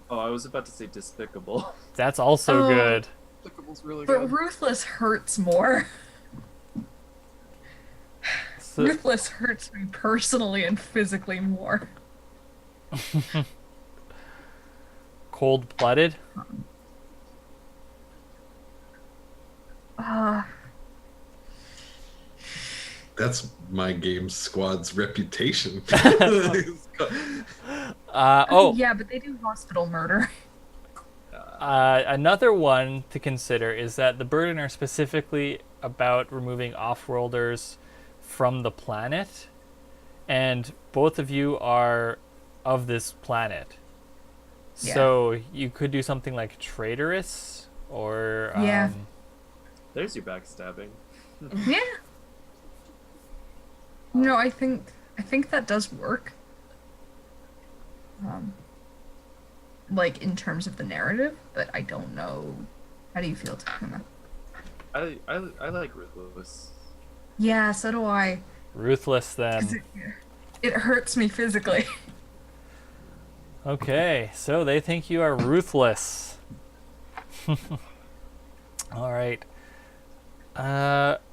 S3: oh, I was about to say despicable.
S2: That's also
S6: Oh.
S2: good.
S5: Despicable's really
S6: But
S5: good.
S6: Ruthless hurts more.
S2: So,
S6: Ruthless hurts me personally and physically more.
S2: cold-blooded.
S4: That's my game squad's reputation.
S6: Yeah, but they do hospital murder.
S2: Another one to consider is that the burden are specifically about removing off-worlders from the planet, and both of you are of this planet.
S6: Yeah.
S2: So you could do something like traitorous, or
S6: Yeah.
S3: There's your backstabbing.
S6: Yeah. No, I think that does work. Like in terms of the narrative, but I don't know. How do you feel, Takuma?
S3: I like Ruthless.
S6: Yeah, so do I.
S2: ruthless
S6: 'Cause
S2: then.
S6: it hurts me physically.
S2: Okay, so they think you are ruthless. All right.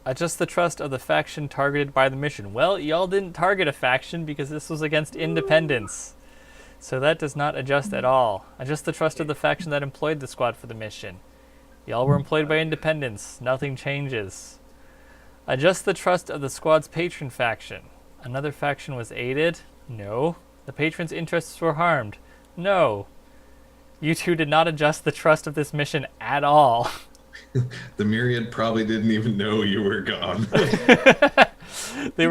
S2: Adjust the trust of the faction targeted by the mission. Well, y'all didn't target a faction because this was against independence. So that does not adjust at all. Adjust the trust of the faction that employed the squad for the mission. Y'all were employed by independence. Nothing changes. Adjust the trust of the squad's patron faction. Another faction was aided? No. The patron's interests were harmed? No. You two did not adjust the trust of this mission at all.
S4: The Myriad probably didn't even know you were gone.
S2: They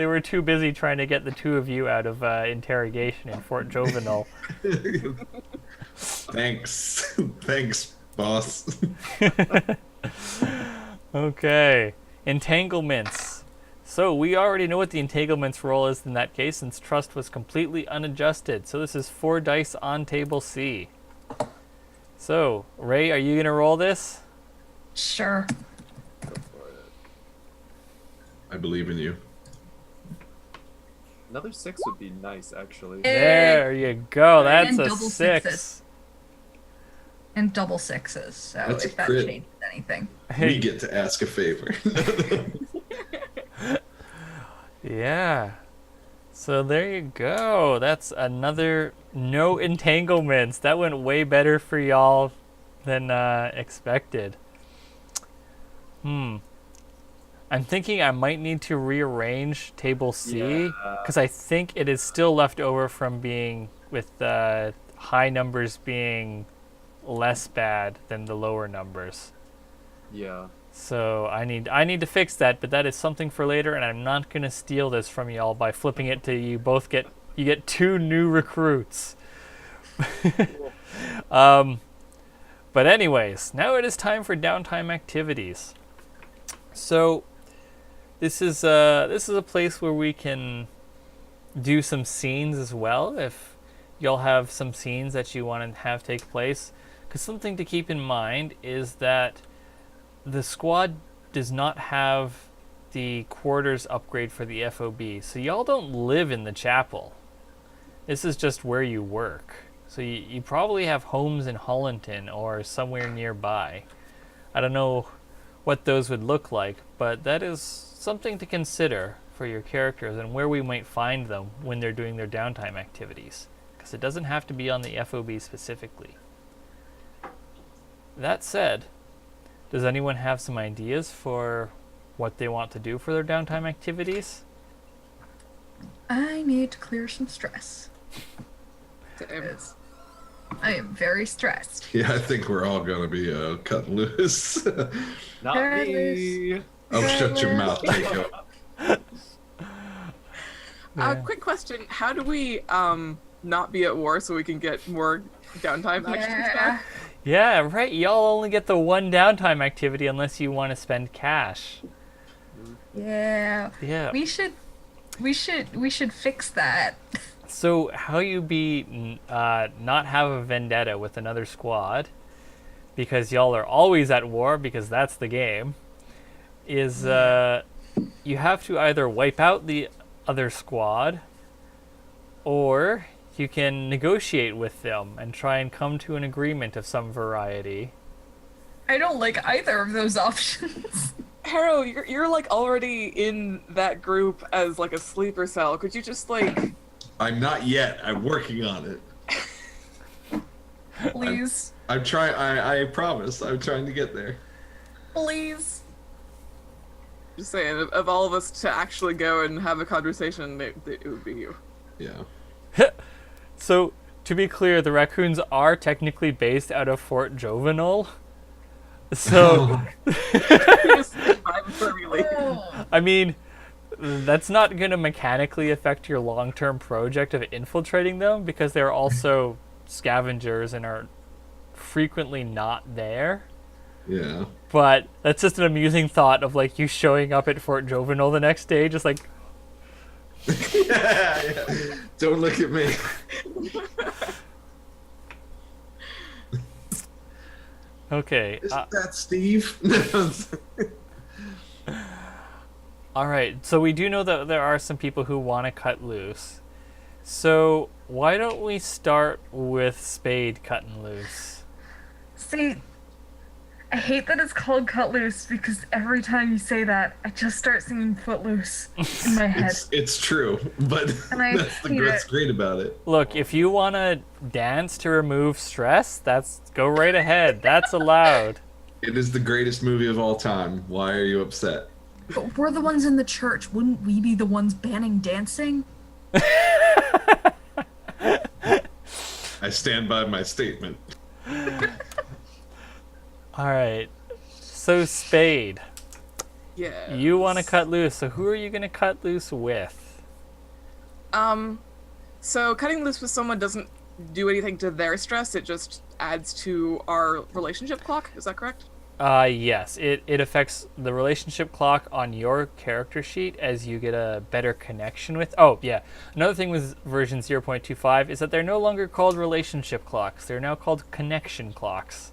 S2: were too busy trying to get the two of you out of interrogation in Fort Jovenel.
S4: Thanks. Thanks, boss.
S2: Okay. Entanglements. So we already know what the entanglements role is in that case, since trust was completely unadjusted. So this is 4 dice on table C. So, Ray, are you going to roll this?
S6: Sure.
S3: Go for it.
S4: I believe in you.
S3: Another 6 would be nice, actually.
S2: There you go. That's
S6: And
S2: a
S6: double
S2: 6.
S6: sixes. And double sixes, so
S4: That's a
S6: if that
S4: crit.
S6: changes anything.
S4: We get to ask a favor.
S2: Yeah. So there you go. That's another no entanglements. That went way better for y'all than expected. I'm thinking I might need to rearrange table C
S3: Yeah.
S2: because I think it is still left over from being with the high numbers being less bad than the lower numbers.
S3: Yeah.
S2: So I need to fix that, but that is something for later, and I'm not gonna steal this from y'all by flipping it to you both get 2 new recruits. But anyways, now it is time for downtime activities. So this is a place where we can do some scenes as well if y'all have some scenes that you want to have take place. Because something to keep in mind is that the squad does not have the quarters upgrade for the FOB, so y'all don't live in the chapel. This is just where you work. So you probably have homes in Hollinton or somewhere nearby. I don't know what those would look like, but that is something to consider for your characters and where we might find them when they're doing their downtime activities. because it doesn't have to be on the FOB specifically. That said, does anyone have some ideas for what they want to do for their downtime activities?
S6: I need to clear some stress. Because I am very stressed.
S4: Yeah, I think we're all gonna be cutting loose.
S3: Not me.
S4: Oh, shut your mouth, Jacob.
S5: Quick question: how do we not be at war so we can get more downtime actions back?
S2: Yeah, right. Y'all only get the one downtime activity unless you want to spend cash.
S6: Yeah.
S2: Yeah.
S6: We should fix that.
S2: So how you be not have a vendetta with another squad, because y'all are always at war because that's the game, is you have to either wipe out the other squad, or you can negotiate with them and try and come to an agreement of some variety.
S6: I don't like either of those options.
S5: Harrow, you're like already in that group as like a sleeper cell. Could you just like?
S4: I'm not yet. I'm working on it.
S6: Please.
S4: I'm trying. I promise. I'm trying to get there.
S6: Please.
S5: Just saying, of all of us to actually go and have a conversation, it would be you.
S4: Yeah.
S2: So, to be clear, the raccoons are technically based out of Fort Jovenel. So,
S5: Just survive before we leave.
S2: I mean, that's not going to mechanically affect your long-term project of infiltrating them, because they're also scavengers and are frequently not there.
S4: Yeah.
S2: But that's just an amusing thought of like you showing up at Fort Jovenel the next day, just like,
S4: Yeah. Don't look at me.
S2: okay.
S4: Isn't that Steve?
S2: All right. So we do know that there are some people who want to cut loose. So why don't we start with Spade cutting loose?
S6: See, I hate that it's called Cut Loose because every time you say that, I just start singing Footloose in my head.
S4: It's true, but
S6: And I
S4: that's
S6: hate
S4: what's
S6: it.
S4: great about it.
S2: Look, if you want to dance to remove stress, go right ahead. That's allowed.
S4: It is the greatest movie of all time. Why are you upset?
S6: But we're the ones in the church. Wouldn't we be the ones banning dancing?
S4: I stand by my statement.
S2: All right. So Spade,
S5: Yeah.
S2: you want to cut loose. So who are you going to cut loose with?
S5: So cutting loose with someone doesn't do anything to their stress. It just adds to our relationship clock. Is that correct?
S2: Yes. It affects the relationship clock on your character sheet as you get a better connection with. Oh, yeah. Another thing with version 0.25 is that they're no longer called relationship clocks. They're now called connection clocks.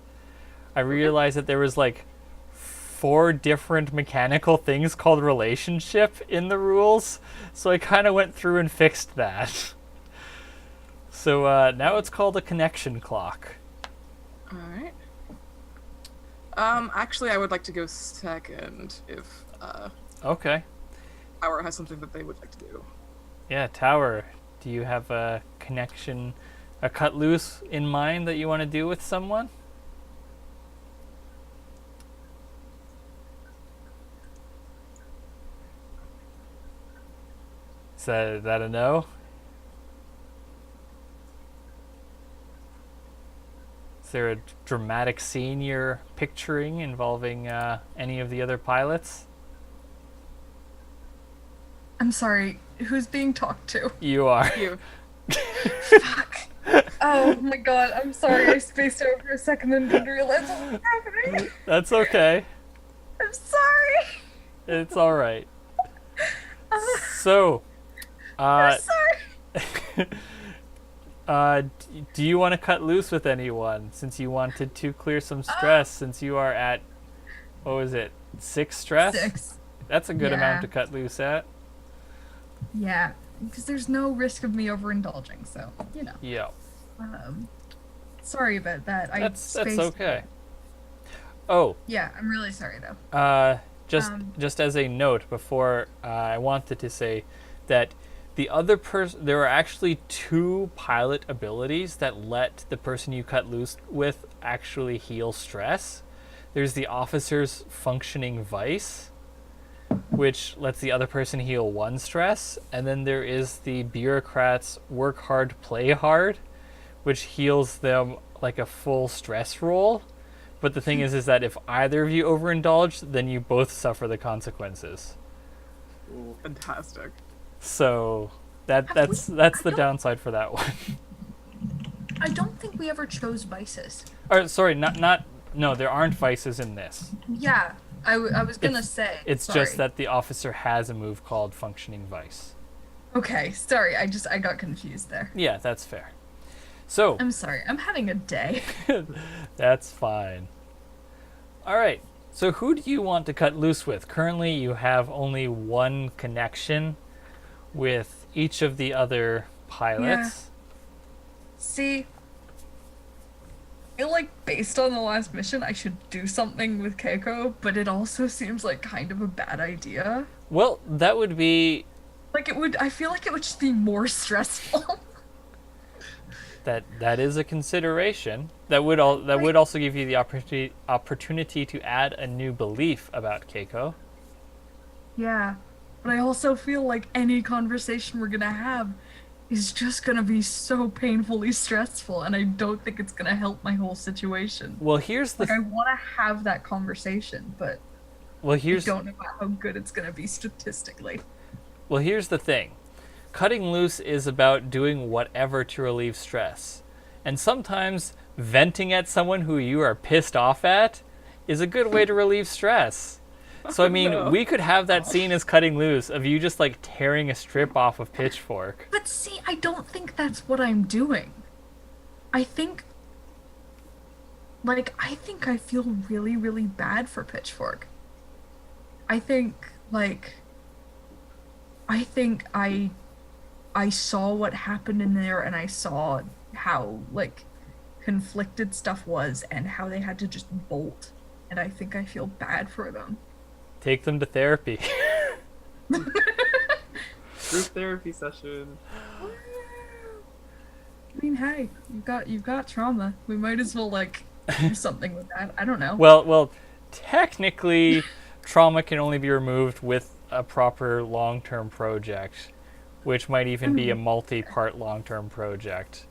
S2: I realized that there was like 4 different mechanical things called relationship in the rules, so I kind of went through and fixed that. So now it's called a connection clock.
S5: All right. Actually, I would like to go second if
S2: Okay.
S5: Power has something that they would like to do.
S2: Yeah, Tower, do you have a connection, a cut loose in mind that you want to do with someone? Is that a no? Is there a dramatic scene you're picturing involving any of the other pilots?
S6: I'm sorry, who's being talked to?
S2: You are.
S5: You.
S6: Fuck. Oh my god, I'm sorry, I spaced out for a second and didn't realize what was happening.
S2: That's okay.
S6: I'm sorry.
S2: It's all right. So,
S6: I'm sorry.
S2: do you want to cut loose with anyone since you wanted to clear some stress since you are at, what was it, 6 stress?
S6: 6.
S2: That's a good
S6: Yeah.
S2: amount to cut loose at.
S6: Yeah, because there's no risk of me overindulging, so, you know.
S2: Yeah.
S6: Sorry about that.
S2: That's okay. Oh,
S6: Yeah, I'm really sorry though.
S2: just as a note before, I wanted to say that The other person, there are actually 2 pilot abilities that let the person you cut loose with actually heal stress. There's the officer's functioning vice, which lets the other person heal 1 stress, and then there is the bureaucrat's work hard, play hard, which heals them like a full stress roll. But the thing is that if either of you overindulge, then you both suffer the consequences.
S3: Ooh.
S5: Fantastic.
S2: So that's
S6: I
S2: the
S6: don't-
S2: downside for that one.
S6: I don't think we ever chose vices.
S2: Or sorry, no, there aren't vices in this.
S6: Yeah, I was gonna say.
S2: It's
S6: sorry.
S2: just that the officer has a move called functioning vice.
S6: Okay, sorry. I got confused there.
S2: Yeah, that's fair. So
S6: I'm sorry. I'm having a day.
S2: that's fine. All right. So who do you want to cut loose with? Currently, you have only 1 connection with each of the other pilots.
S6: See, I feel like based on the last mission, I should do something with Keiko, but it also seems like kind of a bad idea.
S2: Well, that would be
S6: Like it would. I feel like it would just be more stressful.
S2: that is a consideration. That would also give you the opportunity to add a new belief about Keiko.
S6: Yeah, but I also feel like any conversation we're gonna have is just gonna be so painfully stressful, and I don't think it's gonna help my whole situation.
S2: Well, here's the
S6: Like, I want to have that conversation, but I
S2: here's
S6: don't know how good it's gonna be statistically.
S2: here's the thing. Cutting loose is about doing whatever to relieve stress. And sometimes venting at someone who you are pissed off at is a good way to relieve stress. So I mean,
S5: No.
S2: we could have that scene as cutting loose of you just like tearing a strip off of Pitchfork.
S6: But see, I don't think that's what I'm doing. I think I feel really, really bad for Pitchfork. I think I saw what happened in there, and I saw how conflicted stuff was and how they had to just bolt. And I think I feel bad for them.
S2: Take them to therapy.
S3: Group therapy session.
S6: I mean, hey, you've got trauma. We might as well do something with that. I don't know.
S2: Well, technically, trauma can only be removed with a proper long-term project, which might even be a multi-part long-term project.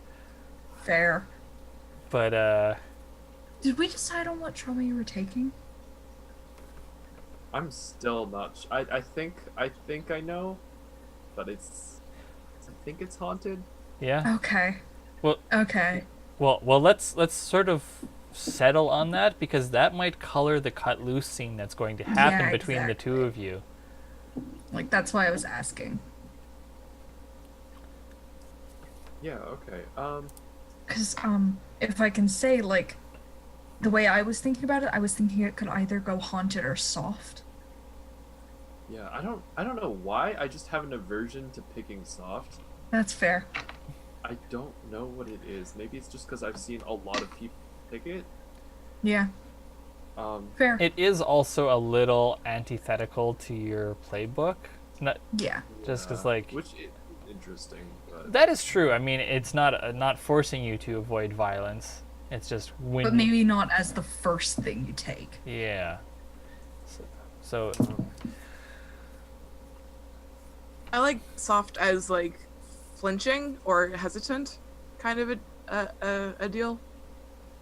S6: Fair.
S2: But
S6: Did we decide on what trauma you were taking?
S3: I'm still not. I think I know, but I think it's haunted.
S2: yeah.
S6: Okay.
S2: Well,
S6: Okay.
S2: well, let's sort of settle on that, because that might color the cut loose scene that's going to happen
S6: Yeah,
S2: between the two of you.
S6: That's why I was asking.
S3: Yeah. Okay.
S6: Because if I can say the way I was thinking about it, I was thinking it could either go haunted or soft.
S3: Yeah. I don't know why. I just have an aversion to picking soft.
S6: That's fair.
S3: I don't know what it is. Maybe it's just because I've seen a lot of people pick it.
S6: Yeah. Fair.
S2: It is also a little antithetical to your playbook. Not
S6: Yeah.
S2: just because
S3: which is interesting, but
S2: that is true. I mean, it's not forcing you to avoid violence. It's just when.
S6: But maybe not as the first thing you take.
S2: Yeah. So
S5: I like soft as flinching or hesitant, kind of a deal,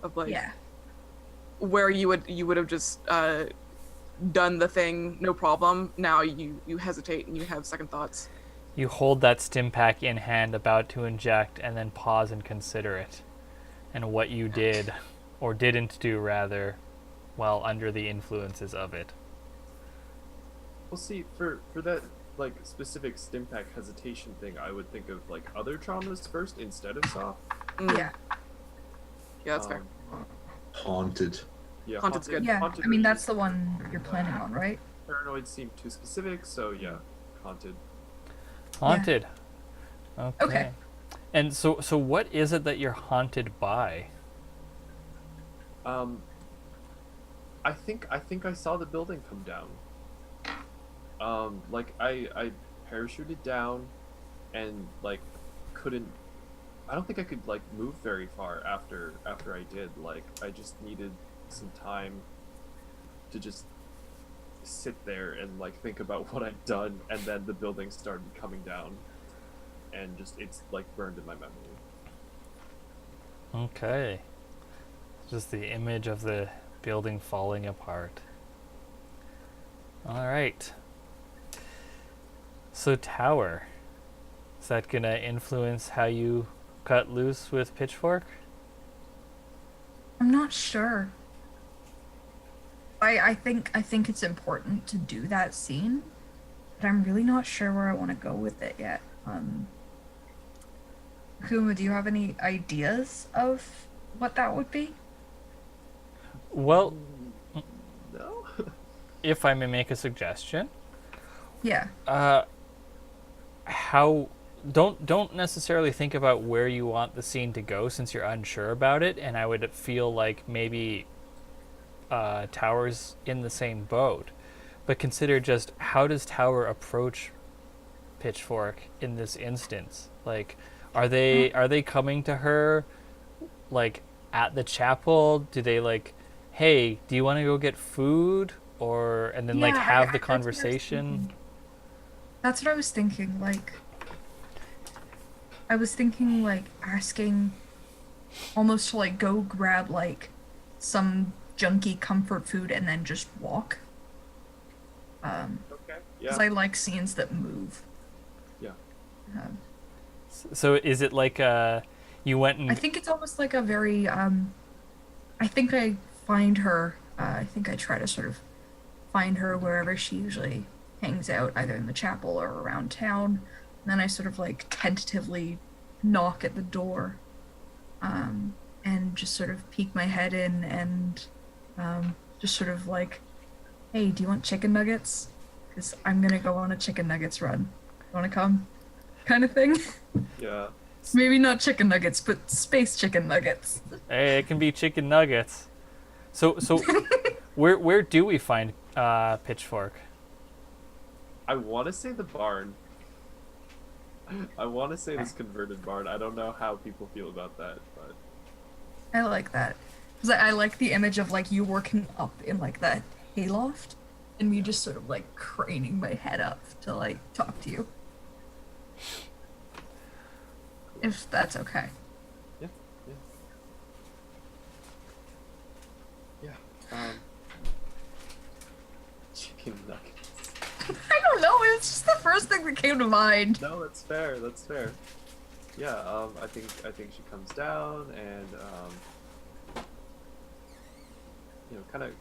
S5: of
S6: Yeah.
S5: where you would have just done the thing, no problem. Now you hesitate and you have second thoughts.
S2: you hold that stim pack in hand, about to inject, and then pause and consider it, and what you did, or didn't do rather, while under the influences of it.
S3: we'll see. For that specific stim pack hesitation thing, I would think of other traumas first instead of soft.
S6: Yeah.
S5: Yeah, that's fair.
S4: Haunted.
S3: Yeah.
S5: Haunted's good.
S6: Yeah.
S3: Haunted
S6: I mean,
S3: was
S6: that's
S3: just-
S6: the one you're planning on, right?
S3: Paranoid seemed too specific, so yeah, haunted.
S2: Haunted. Okay.
S6: Okay.
S2: And so what is it that you're haunted by?
S3: I think I saw the building come down. I parachuted down, and like couldn't. I don't think I could like move very far after I did. Like I just needed some time to just sit there and like think about what I'd done, and then the building started coming down, and just it's like burned in my memory.
S2: Okay. Just the image of the building falling apart. All right. So tower, is that gonna influence how you cut loose with Pitchfork?
S6: I'm not sure. I think it's important to do that scene, but I'm really not sure where I want to go with it yet. Kuma, do you have any ideas of what that would be?
S2: Well,
S3: No.
S2: if I may make a suggestion,
S6: Yeah.
S2: how don't necessarily think about where you want the scene to go since you're unsure about it, and I would feel like maybe Tower's in the same boat, but consider just how does Tower approach Pitchfork in this instance? Like, are they coming to her like at the chapel? Do they like, hey, do you want to go get food, or and then like
S6: Yeah,
S2: have the
S6: that's what I was
S2: conversation?
S6: thinking. That's what I was thinking. Like, I was thinking like asking, almost to like go grab like some junky comfort food and then just walk.
S3: Okay.
S6: Because
S3: Yeah.
S6: I like scenes that move.
S3: Yeah.
S6: Um,
S2: So is it like you went and
S6: I think it's almost like a very I think I find her I think I try to sort of find her wherever she usually hangs out, either in the chapel or around town. And then I sort of like tentatively knock at the door, and just sort of peek my head in and just sort of like, hey, do you want chicken nuggets? Because I'm gonna go on a chicken nuggets run. You wanna come? Kind of thing.
S3: Yeah.
S6: Maybe not chicken nuggets, but space chicken nuggets.
S2: hey, it can be chicken nuggets. So where do we find Pitchfork?
S3: I want to say the barn. I want to say this converted barn. I don't know how people feel about that, but
S6: I like that. Because I like the image of like you working up in like that hayloft and me just sort of like craning my head up to like talk to you. If that's okay.
S3: yeah, yeah. Chicken nuggets.
S6: I don't know, it's just the first thing that came to mind.
S3: No, that's fair. That's fair. Yeah. I think she comes down and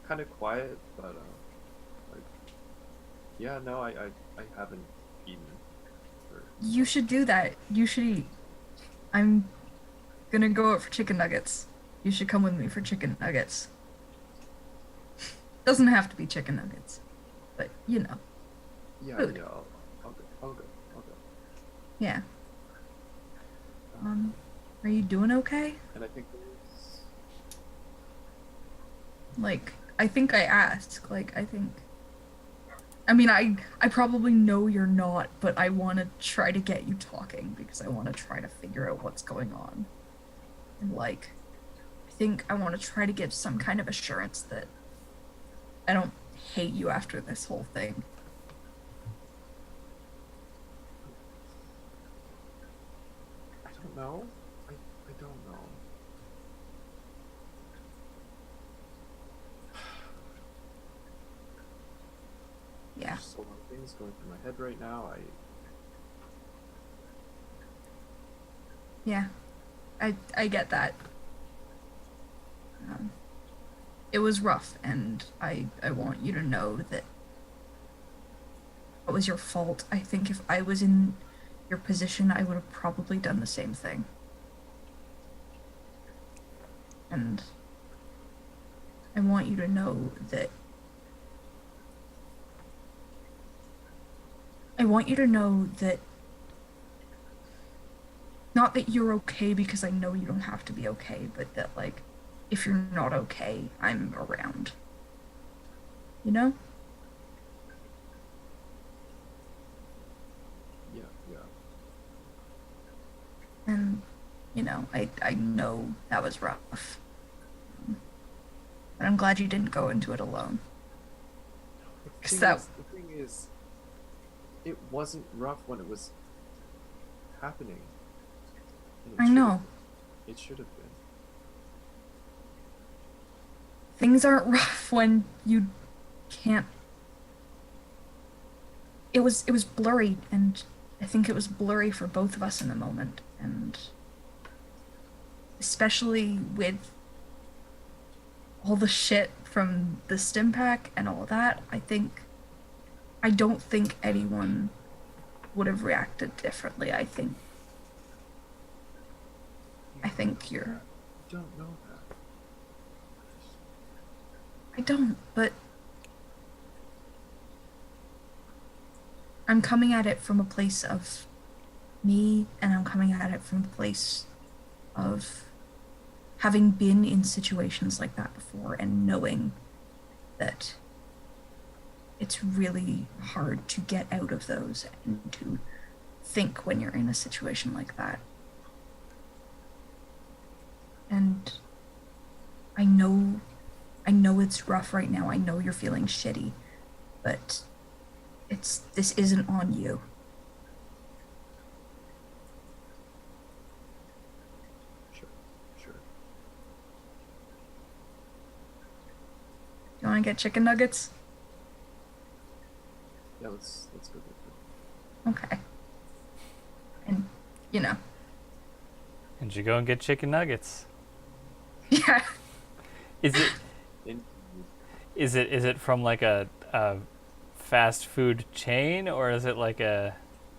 S3: kind of quiet, but like, yeah. No, I haven't eaten. For...
S6: You should do that. You should eat. I'm gonna go out for chicken nuggets. You should come with me for chicken nuggets. Doesn't have to be chicken nuggets, but you know.
S3: Yeah,
S6: Food.
S3: yeah. I'll go.
S6: Yeah. Are you doing okay?
S3: And I think there's...
S6: Like, I think I asked. Like, I mean, I probably know you're not, but I want to try to get you talking because I want to try to figure out what's going on. And, like, I think I want to try to give some kind of assurance that I don't hate you after this whole thing.
S3: I don't know. I don't know.
S6: Yeah.
S3: There's so many things going through my head right now.
S6: Yeah. I get that. It was rough, and I want you to know that it was your fault. I think if I was in your position, I would have probably done the same thing. And I want you to know that not that you're okay, because I know you don't have to be okay, but that, like, if you're not okay, I'm around. You know?
S3: Yeah.
S6: I know that was rough. But I'm glad you didn't go into it alone.
S3: The
S6: 'Cause
S3: the thing is, it wasn't rough when it was happening. And it
S6: I
S3: should
S6: know.
S3: have been. It should have been.
S6: Things aren't rough when you can't. It was blurry, and I think it was blurry for both of us in the moment, and especially with all the shit from the stim pack and all that, I don't think anyone would have reacted differently. I think you're.
S3: I don't know that.
S6: I don't, but I'm coming at it from a place of me, and I'm coming at it from a place of having been in situations like that before and knowing that it's really hard to get out of those and to think when you're in a situation like that. And I know it's rough right now. I know you're feeling shitty, but this isn't on you.
S3: Sure.
S6: You want to get chicken nuggets?
S3: Yeah, let's go get them.
S6: Okay. And you know,
S2: And you go and get chicken nuggets.
S6: yeah.
S2: Is it
S3: In-
S2: is it from like a fast food chain, or is it like a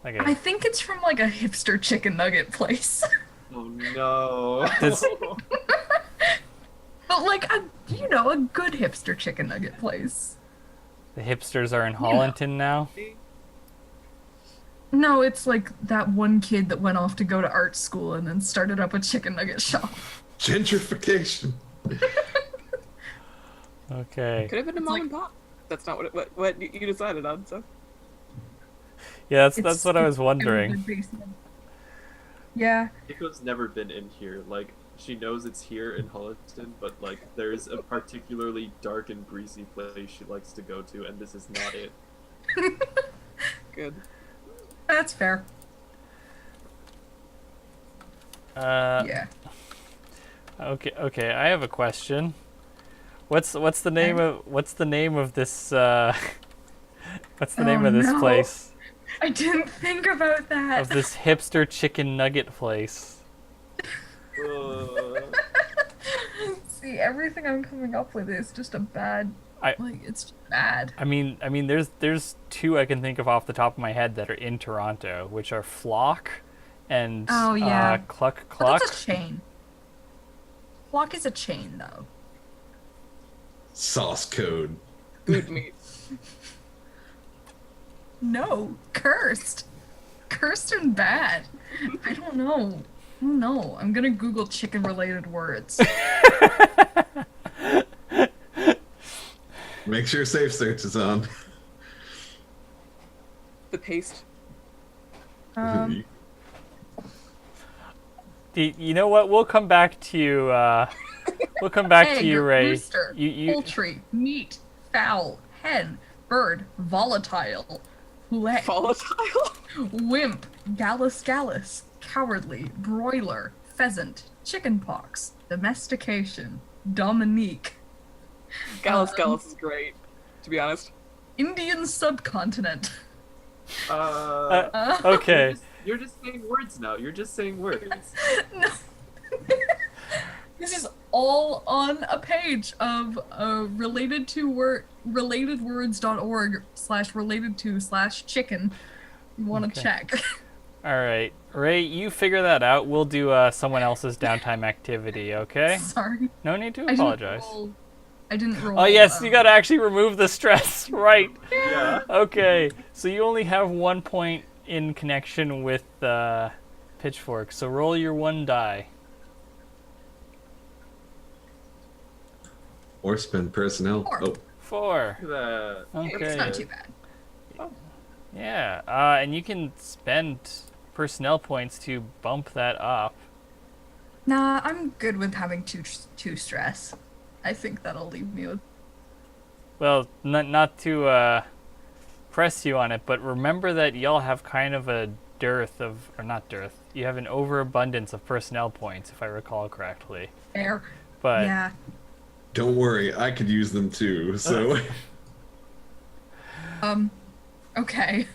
S6: I think it's from like a hipster chicken nugget place.
S3: Oh no.
S2: This-
S6: But like a good hipster chicken nugget place.
S2: the hipsters are in Hollanton now?
S6: No, it's like that one kid that went off to go to art school and then started up a chicken nugget shop.
S4: Gentrification.
S2: Okay.
S5: Could have been a
S6: It's
S5: mom
S6: like-
S5: and pop. That's not what you decided on. So
S2: Yeah, that's
S6: It's-
S2: what I was
S6: it's in
S2: wondering.
S6: the basement. Yeah.
S3: Nico's never been in here. Like, she knows it's here in Holliston, but like, there's a particularly dark and greasy place she likes to go to, and this is not it.
S5: good.
S6: That's fair. Yeah.
S2: Okay, I have a question. What's the name of this what's the name
S6: Oh,
S2: of this
S6: no.
S2: place?
S6: I didn't think about that.
S2: Of this hipster chicken nugget place.
S6: See, everything I'm coming up with is just a bad. It's just bad.
S2: I mean, there's two I can think of off the top of my head that are in Toronto, which are Flock and
S6: Oh, yeah.
S2: Cluck
S6: But
S2: Cluck.
S6: that's a chain. Flock is a chain, though.
S4: Sauce code.
S5: Food meat.
S6: No, cursed. Cursed and bad. I don't know. No, I'm gonna Google chicken-related words.
S4: Make sure safe search is on.
S5: The paste.
S2: You know what? We'll come back to you. We'll come back
S6: Egg,
S2: to you, Ray.
S6: rooster,
S2: You
S6: poultry, meat, fowl, hen, bird, volatile, poulet,
S5: Volatile.
S6: wimp, gallus, cowardly, broiler, pheasant, chickenpox, domestication, Dominique,
S5: Gallus is great. To be honest.
S6: Indian subcontinent.
S2: okay.
S3: You're just saying words now. You're just saying words.
S6: No. This is all on a page of relatedwords.org/related/chicken. You want to
S2: Okay.
S6: check.
S2: All right, Ray, you figure that out. We'll do someone else's downtime activity, okay?
S6: Sorry.
S2: No need to
S6: I
S2: apologize.
S6: didn't roll.
S2: Oh yes, you gotta actually remove the stress, right?
S3: Yeah.
S2: Okay, so you only have 1 point in connection with Pitchfork, so roll your 1 die.
S4: Or spend personnel.
S6: Four.
S4: Oh,
S2: 4.
S3: Look at that.
S2: Okay.
S6: It's not too bad.
S2: Yeah, and you can spend personnel points to bump that up.
S6: Nah, I'm good with having two stress. I think that'll leave me with.
S2: Well, not to press you on it, but remember that y'all have kind of a dearth of, or not dearth, you have an overabundance of personnel points, if I recall correctly.
S6: Fair.
S2: But
S6: Yeah.
S4: Don't worry, I could use them too. So
S6: Okay.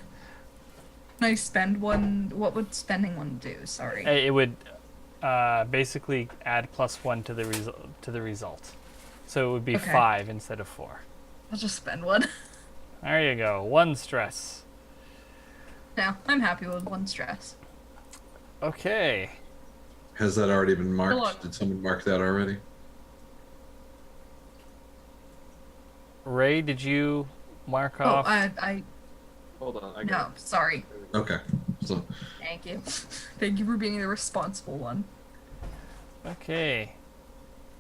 S6: Can I spend one? What would spending one do? Sorry.
S2: it would basically add +1 to the result. So it would be
S6: Okay.
S2: 5 instead of 4.
S6: I'll just spend one.
S2: There you go. 1 stress.
S6: No, I'm happy with one stress.
S2: Okay.
S4: has that already been marked?
S6: Hello.
S4: Did someone mark that already?
S2: Ray, did you mark
S6: Oh,
S2: off?
S6: I
S3: Hold on. I
S6: no,
S3: got
S6: sorry.
S4: Okay. So
S6: Thank you. Thank you for being the responsible one.
S2: Okay.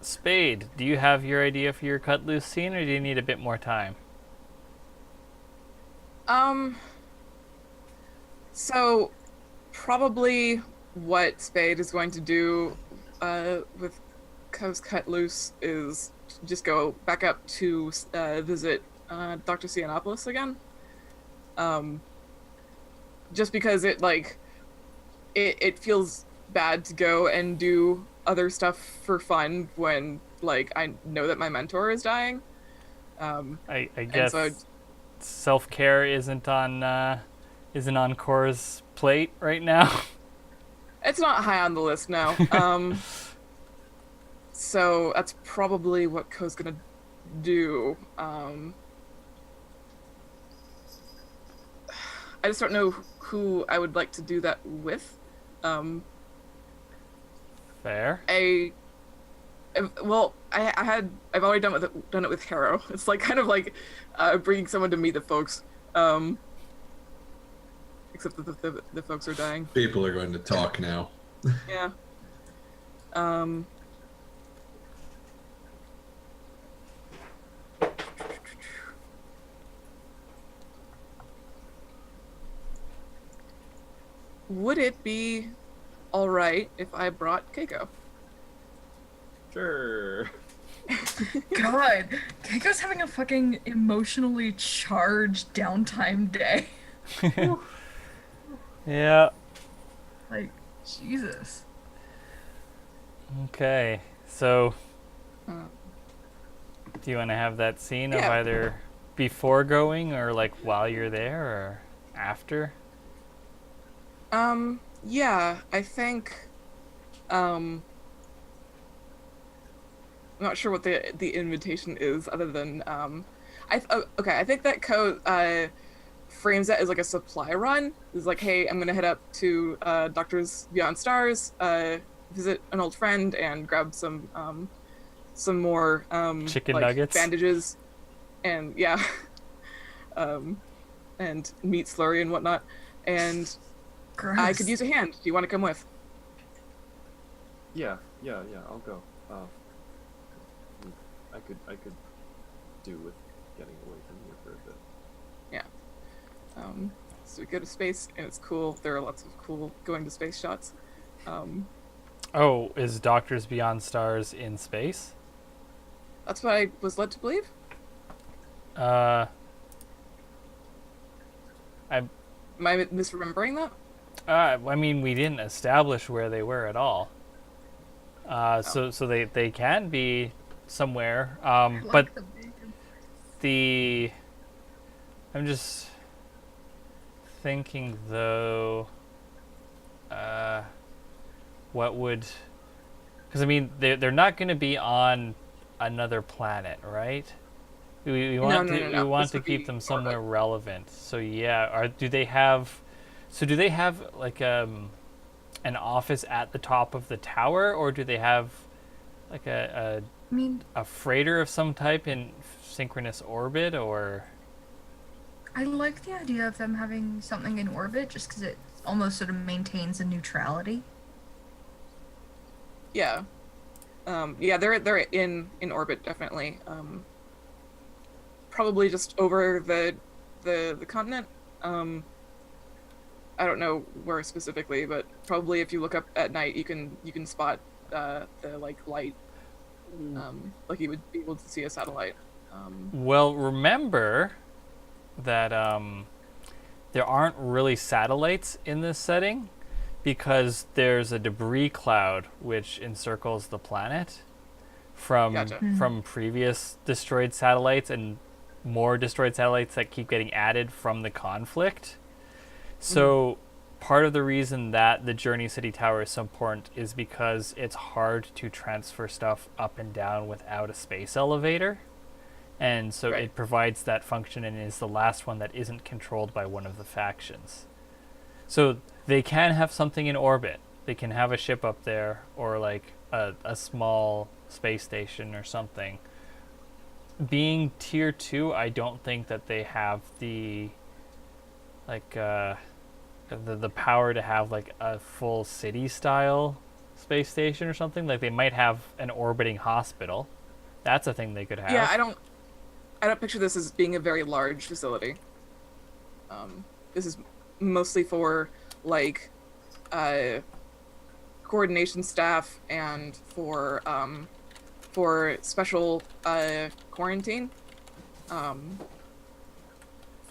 S2: Spade, do you have your idea for your cut loose scene, or do you need a bit more time?
S5: So probably what Spade is going to do with Coast Cut Loose is just go back up to visit Dr. Cenotaph again. Just because it feels bad to go and do other stuff for fun when I know that my mentor is dying.
S2: I
S5: And
S2: guess
S5: so
S2: self-care isn't on Cora's plate right now.
S5: it's not high on the list now. So that's probably what Ko's gonna do. I just don't know who I would like to do that with.
S2: Fair.
S5: I've already done it with Harrow. It's kind of bringing someone to meet the folks. Except that the folks are dying.
S4: people are going to talk now.
S5: Yeah. Would it be all right if I brought Keiko?
S3: Sure.
S6: God, Keiko's having a fucking emotionally charged downtime day.
S2: Yeah.
S6: Like, Jesus.
S2: Okay. So,
S5: Uh,
S2: do you want to have that scene of
S5: Yeah.
S2: either before going, or while you're there, or after?
S5: Yeah, I think, I'm not sure what the invitation is other than, okay, I think that Ko, frames it as a supply run. It's hey, I'm gonna head up to, Doctors Beyond Stars, visit an old friend and grab some more,
S2: Chicken nuggets?
S5: bandages, and yeah, and meat slurry and whatnot, and
S6: Gross.
S5: I could use a hand. Do you want to come with?
S3: Yeah. I'll go. I could do with getting away from here for a bit.
S5: So we go to space, and it's cool. There are lots of cool going to space shots.
S2: Oh, is Doctors Beyond Stars in space?
S5: That's what I was led to believe.
S2: I
S5: Am I misremembering that?
S2: I mean, we didn't establish where they were at all. So they can be somewhere. But I'm just thinking though. What would? Because I mean, they're not going to be on another planet, right? We want
S5: No.
S2: we want
S5: This
S2: to
S5: would
S2: keep
S5: be
S2: them somewhere
S5: orbit.
S2: relevant. So yeah, do they have an office at the top of the tower, or do they have
S6: I mean,
S2: a freighter of some type in synchronous orbit, or?
S6: I like the idea of them having something in orbit just because it almost sort of maintains a neutrality.
S5: Yeah. Yeah, they're in orbit definitely. Probably just over the continent. I don't know where specifically, but probably if you look up at night, you can spot the like light, like you would be able to see a satellite.
S2: Well, remember that there aren't really satellites in this setting because there's a debris cloud which encircles the planet from
S5: Gotcha.
S2: from previous destroyed satellites and more destroyed satellites that keep getting added from the conflict. So part of the reason that the Journey City Tower is so important is because it's hard to transfer stuff up and down without a space elevator. And so
S5: Right.
S2: it provides that function and is the last one that isn't controlled by one of the factions. So they can have something in orbit. They can have a ship up there or like a small space station or something. Being tier 2, I don't think that they have the like the power to have like a full city style space station or something. Like they might have an orbiting hospital. That's a thing they could have.
S5: Yeah, I don't picture this as being a very large facility. This is mostly for like coordination staff and for special quarantine,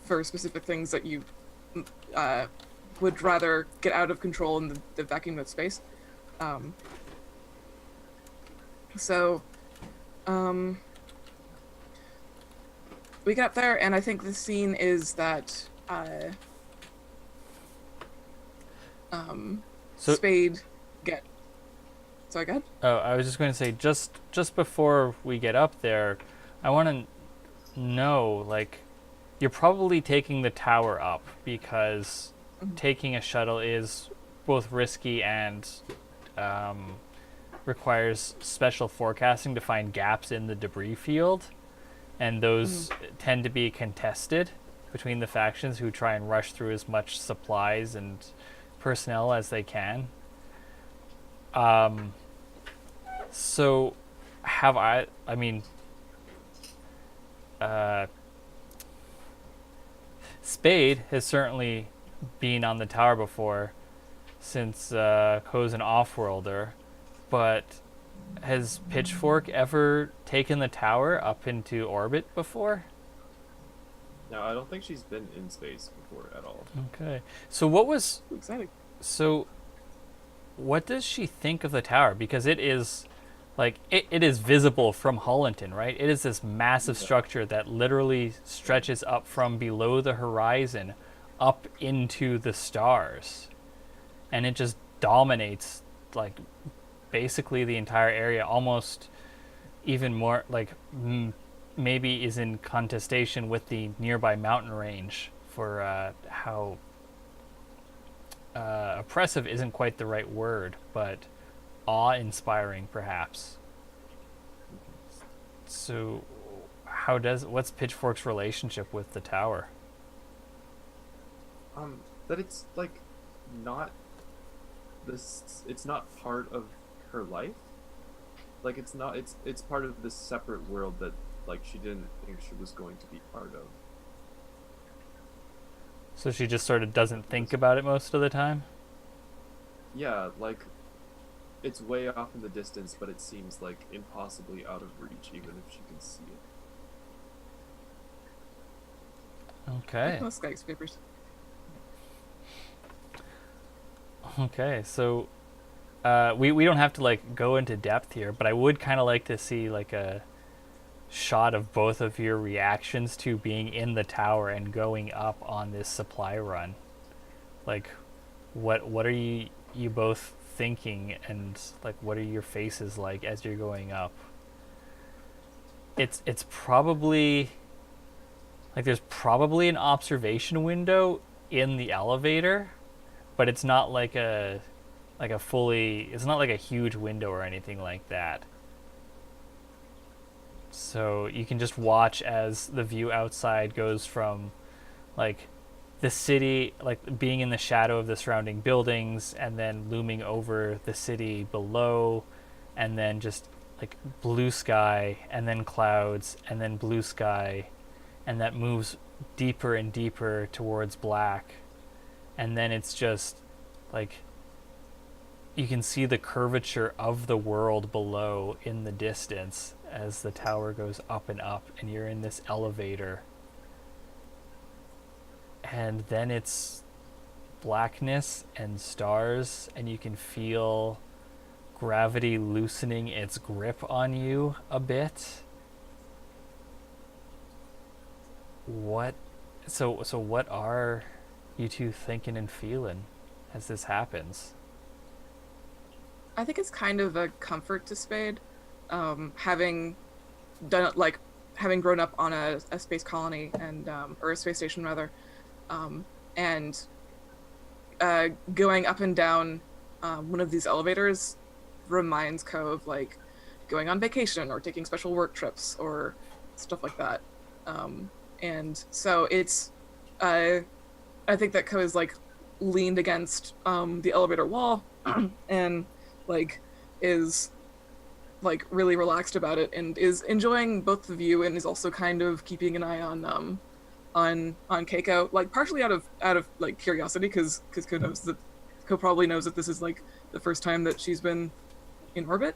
S5: for specific things that you would rather get out of control in the vacuum of space. So we get up there, and I think the scene is that
S2: So-
S5: Spade get. Sorry, go ahead.
S2: Oh, I was just going to say, just before we get up there, I want to know, like, you're probably taking the tower up because taking a shuttle is both risky and requires special forecasting to find gaps in the debris field, and those tend to be contested between the factions who try and rush through as much supplies and personnel as they can. So have I mean, Spade has certainly been on the tower before since Ko's an off-worlder, but has Pitchfork ever taken the tower up into orbit before?
S3: No, I don't think she's been in space before at all.
S2: Okay. So what was
S5: Exciting.
S2: So, what does she think of the tower? Because it is, like, it is visible from Hollanton, right? It is this massive structure that literally stretches up from below the horizon up into the stars. And it just dominates, like, basically the entire area, almost even more, like, maybe is in contestation with the nearby mountain range for how oppressive isn't quite the right word, but awe-inspiring, perhaps. So, what's Pitchfork's relationship with the tower?
S3: That it's like not this. It's not part of her life. Like it's not. It's part of this separate world that like she didn't think she was going to be part of.
S2: So she just sort of doesn't think about it most of the time?
S3: Yeah, like it's way off in the distance, but it seems like impossibly out of reach, even if she can see it.
S2: Okay.
S5: Like most skyscrapers.
S2: Okay, so we don't have to like go into depth here, but I would kind of like to see like a shot of both of your reactions to being in the tower and going up on this supply run. Like, what are you both thinking, and like what are your faces like as you're going up? It's probably like there's probably an observation window in the elevator, but it's not like a it's not like a huge window or anything like that. So you can just watch as the view outside goes from like the city, like being in the shadow of the surrounding buildings, and then looming over the city below, and then just like blue sky, and then clouds, and then blue sky, and that moves deeper and deeper towards black, and then it's just like you can see the curvature of the world below in the distance as the tower goes up, and you're in this elevator. And then it's blackness and stars, and you can feel gravity loosening its grip on you a bit. What what are you two thinking and feeling as this happens?
S5: I think it's kind of a comfort to Spade, having done like having grown up on a space colony and or a space station rather, and going up and down one of these elevators reminds Ko of like going on vacation or taking special work trips or stuff like that. And so it's I think that Ko is like leaned against the elevator wall and like is like really relaxed about it and is enjoying both the view and is also kind of keeping an eye on Keiko, like partially out of like curiosity because Ko probably knows that this is like the first time that she's been in orbit.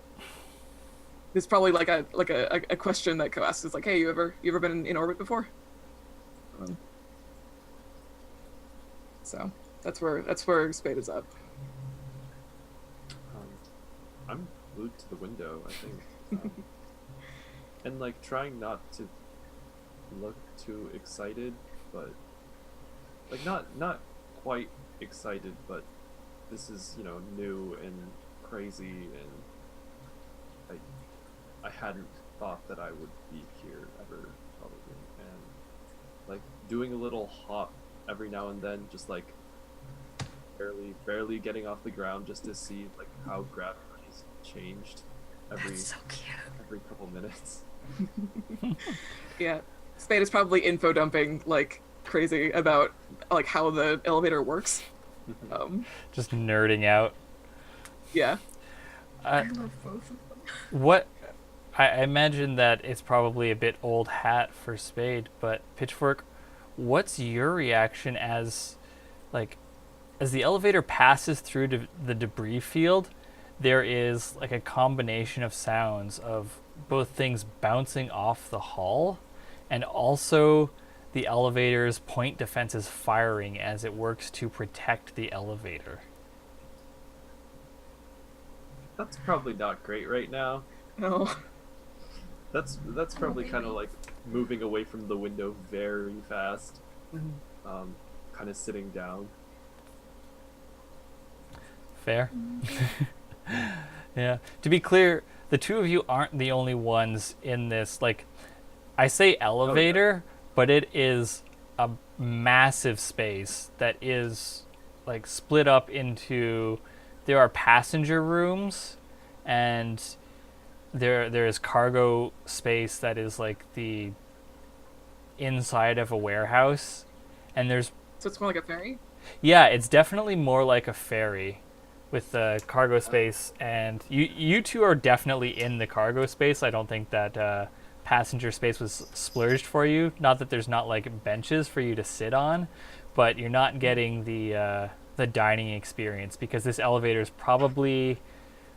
S5: It's probably like a question that Ko asks is like, hey, you ever been in orbit before? So that's where Spade is at.
S3: I'm glued to the window, I think, and like trying not to look too excited, but like not quite excited, but this is new and crazy, and I hadn't thought that I would be here ever probably, and like doing a little hop every now and then, just like barely getting off the ground just to see like how gravity's changed every
S6: That's so cute.
S3: every couple minutes.
S5: Yeah, Spade is probably info dumping like crazy about like how the elevator works.
S2: Just nerding out.
S5: Yeah.
S6: I love both of them.
S2: What I imagine that it's probably a bit old hat for Spade, but Pitchfork, what's your reaction as the elevator passes through the debris field? There is like a combination of sounds of both things bouncing off the hull and also the elevator's point defenses firing as it works to protect the elevator.
S3: That's probably not great right now.
S5: No.
S3: That's probably kind of like moving away from the window very fast. Kind of sitting down.
S2: Fair. Yeah. To be clear, the two of you aren't the only ones in this. Like, I say elevator, but it is a massive space that is like split up into. There are passenger rooms, and there is cargo space that is like the inside of a warehouse, and there's.
S5: So it's more like a ferry?
S2: Yeah, it's definitely more like a ferry with the cargo space, and you two are definitely in the cargo space. I don't think that passenger space was splurged for you. Not that there's not like benches for you to sit on, but you're not getting the dining experience because this elevator is probably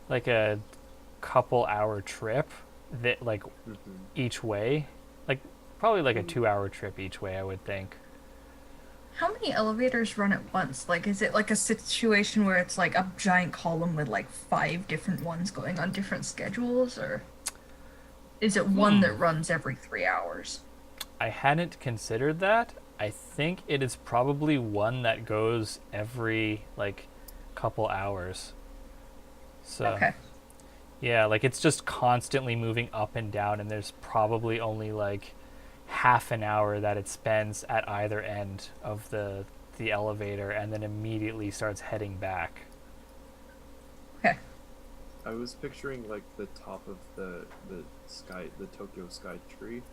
S2: like a couple hour trip that like each way, like probably like a 2-hour trip each way, I would think.
S6: How many elevators run at once? Like, is it like a situation where it's like a giant column with like 5 different ones going on different schedules, or is it one that runs every 3 hours?
S2: I hadn't considered that. I think it is probably one that goes every like couple hours. So
S6: Okay.
S2: yeah, like it's just constantly moving up and down, and there's probably only like half an hour that it spends at either end of the elevator and then immediately starts heading back.
S6: Okay.
S3: I was picturing like the top of the Tokyo Sky Tree.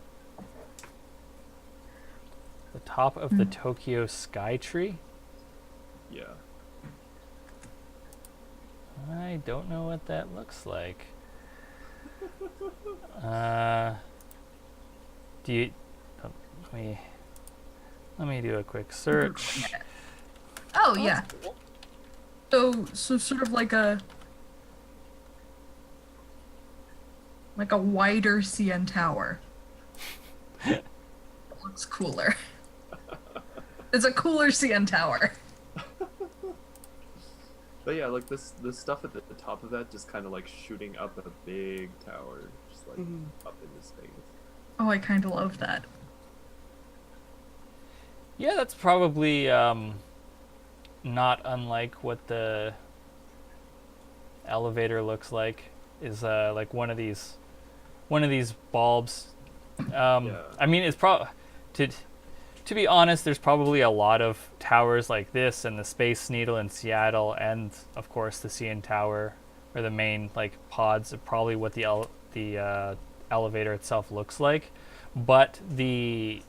S2: The top of the Tokyo Sky Tree?
S3: Yeah.
S2: I don't know what that looks like. Do you... Let me do a quick search.
S6: Oh yeah. So sort of like a like a wider CN tower. It looks cooler. It's a cooler CN tower.
S3: But yeah, like this stuff at the top of that just kind of like shooting up a big tower, just like up into space.
S6: Oh, I kind of love that.
S2: Yeah, that's probably not unlike what the elevator looks like. Is like one of these bulbs.
S3: Yeah.
S2: I mean, it's to be honest, there's probably a lot of towers like this, and the Space Needle in Seattle, and of course the CN Tower, or the main like pods of probably what the elevator itself looks like. But the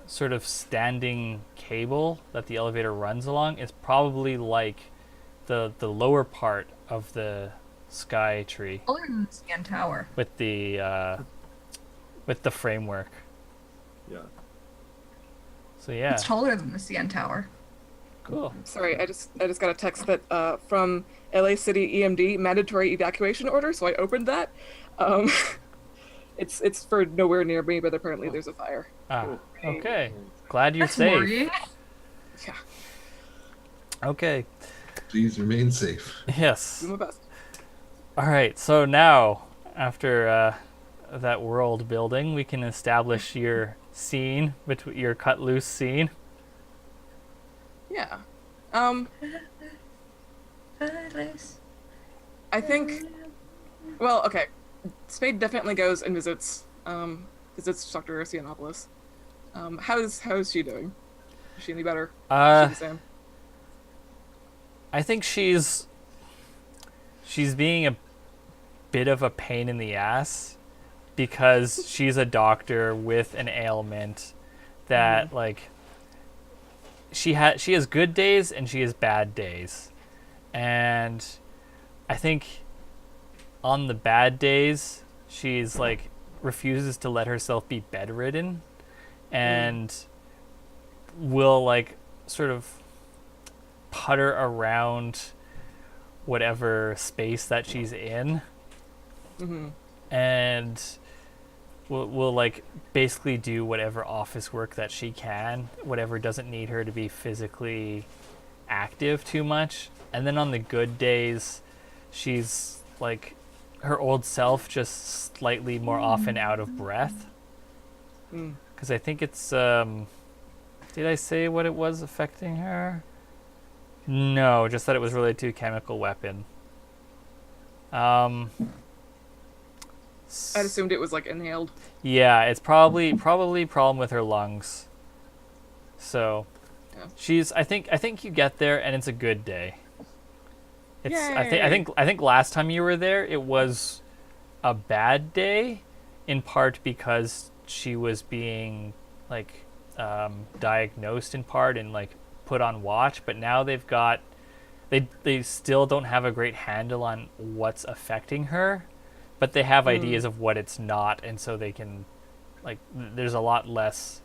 S2: sort of standing cable that the elevator runs along is probably like the lower part of the sky tree
S6: Taller than the CN tower.
S2: with the framework.
S3: Yeah.
S2: So yeah,
S6: It's taller than the CN tower.
S2: cool.
S5: Sorry, I just got a text that from LA City EMD mandatory evacuation order, so I opened that. It's for nowhere near me, but apparently there's a fire.
S2: Ah, okay. Glad you're
S6: That's
S2: safe.
S6: worrying.
S5: Yeah,
S2: Okay.
S4: Please remain safe.
S2: Yes.
S5: do my best.
S2: All right. So now, after that world building, we can establish your scene, your cut loose scene.
S5: Yeah. I think. Well, okay. Spade definitely goes and visits Dr. Cianopoulos. How's she doing? Is she any better? Is she the same?
S2: I think she's being a bit of a pain in the ass because she's a doctor with an ailment that like she has good days and she has bad days. And I think on the bad days she's like refuses to let herself be bedridden and will like sort of putter around whatever space that she's in, and will like basically do whatever office work that she can, whatever doesn't need her to be physically active too much. And then on the good days, she's like her old self, just slightly more often out of breath. Because I think it's did I say what it was affecting her? No, just that it was related to a chemical weapon.
S5: I'd assumed it was like inhaled.
S2: Yeah, it's probably problem with her lungs. So,
S5: Yeah.
S2: I think you get there and it's a good day. It's
S5: Yay.
S2: I think last time you were there it was a bad day, in part because she was being like diagnosed in part and like put on watch, but now they still don't have a great handle on what's affecting her, but they have ideas of what it's not, and so they can like there's a lot less.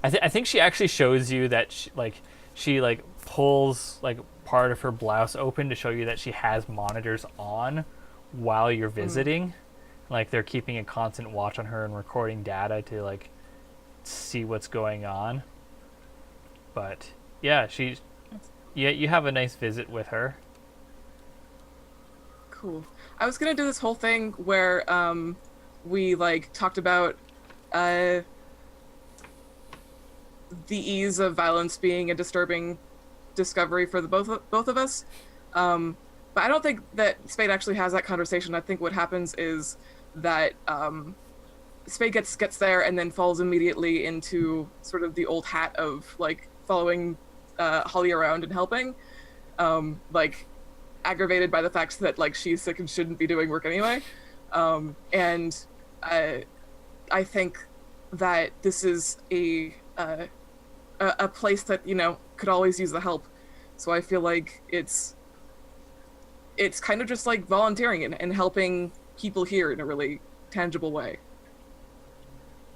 S2: I think she actually shows you that she pulls like part of her blouse open to show you that she has monitors on while you're visiting. Like they're keeping a constant watch on her and recording data to like see what's going on. But yeah, you have a nice visit with her.
S5: Cool. I was gonna do this whole thing where we like talked about the ease of violence being a disturbing discovery for the both of us. But I don't think that Spade actually has that conversation. I think what happens is that Spade gets there and then falls immediately into sort of the old hat of like following Holly around and helping, like aggravated by the fact that like she's sick and shouldn't be doing work anyway. And I think that this is a place that, you know, could always use the help. So I feel like it's kind of just like volunteering and helping people here in a really tangible way.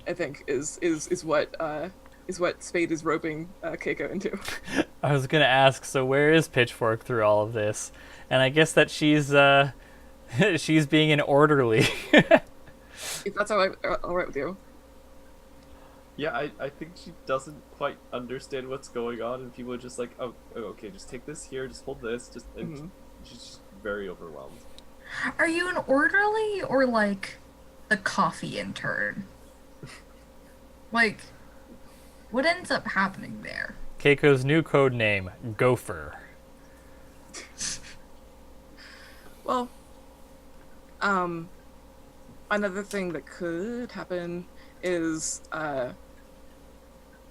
S5: I think is what Spade is roping Keiko into.
S2: I was gonna ask, so where is Pitchfork through all of this? And I guess that she's She's being an orderly.
S5: If that's all right with you.
S3: Yeah, I think she doesn't quite understand what's going on, and people are just like, oh, okay, just take this here, just hold this, and
S5: Mhm.
S3: she's just very overwhelmed.
S6: Are you an orderly or like the coffee intern? Like, what ends up happening there?
S2: Keiko's new code name, Gopher.
S5: Well, another thing that could happen is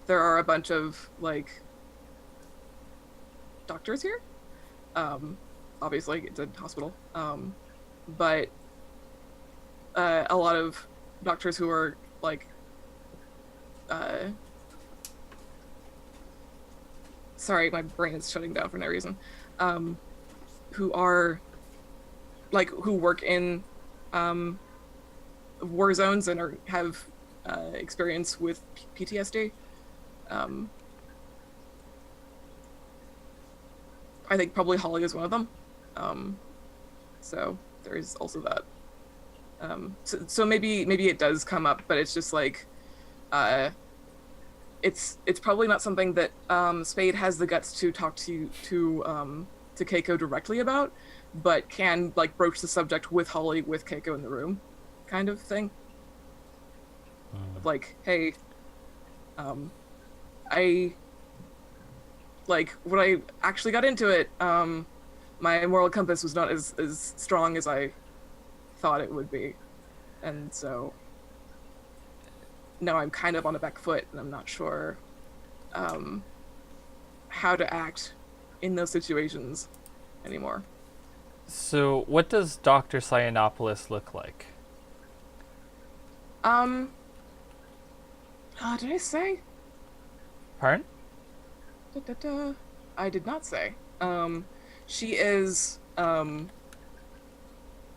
S5: there are a bunch of like doctors here. Obviously, it's a hospital, but a lot of doctors who are like sorry, my brain is shutting down for no reason. Who are like who work in war zones and have experience with PTSD. I think probably Holly is one of them. So there is also that. So maybe it does come up, but it's just like it's probably not something that Spade has the guts to talk to Keiko directly about, but can like broach the subject with Holly with Keiko in the room, kind of thing. Like, hey, I like when I actually got into it, my moral compass was not as strong as I thought it would be, and so now I'm kind of on a back foot, and I'm not sure how to act in those situations anymore.
S2: So, what does Dr. Cyanopoulos look like?
S5: Did I say?
S2: Pardon?
S5: I did not say. She is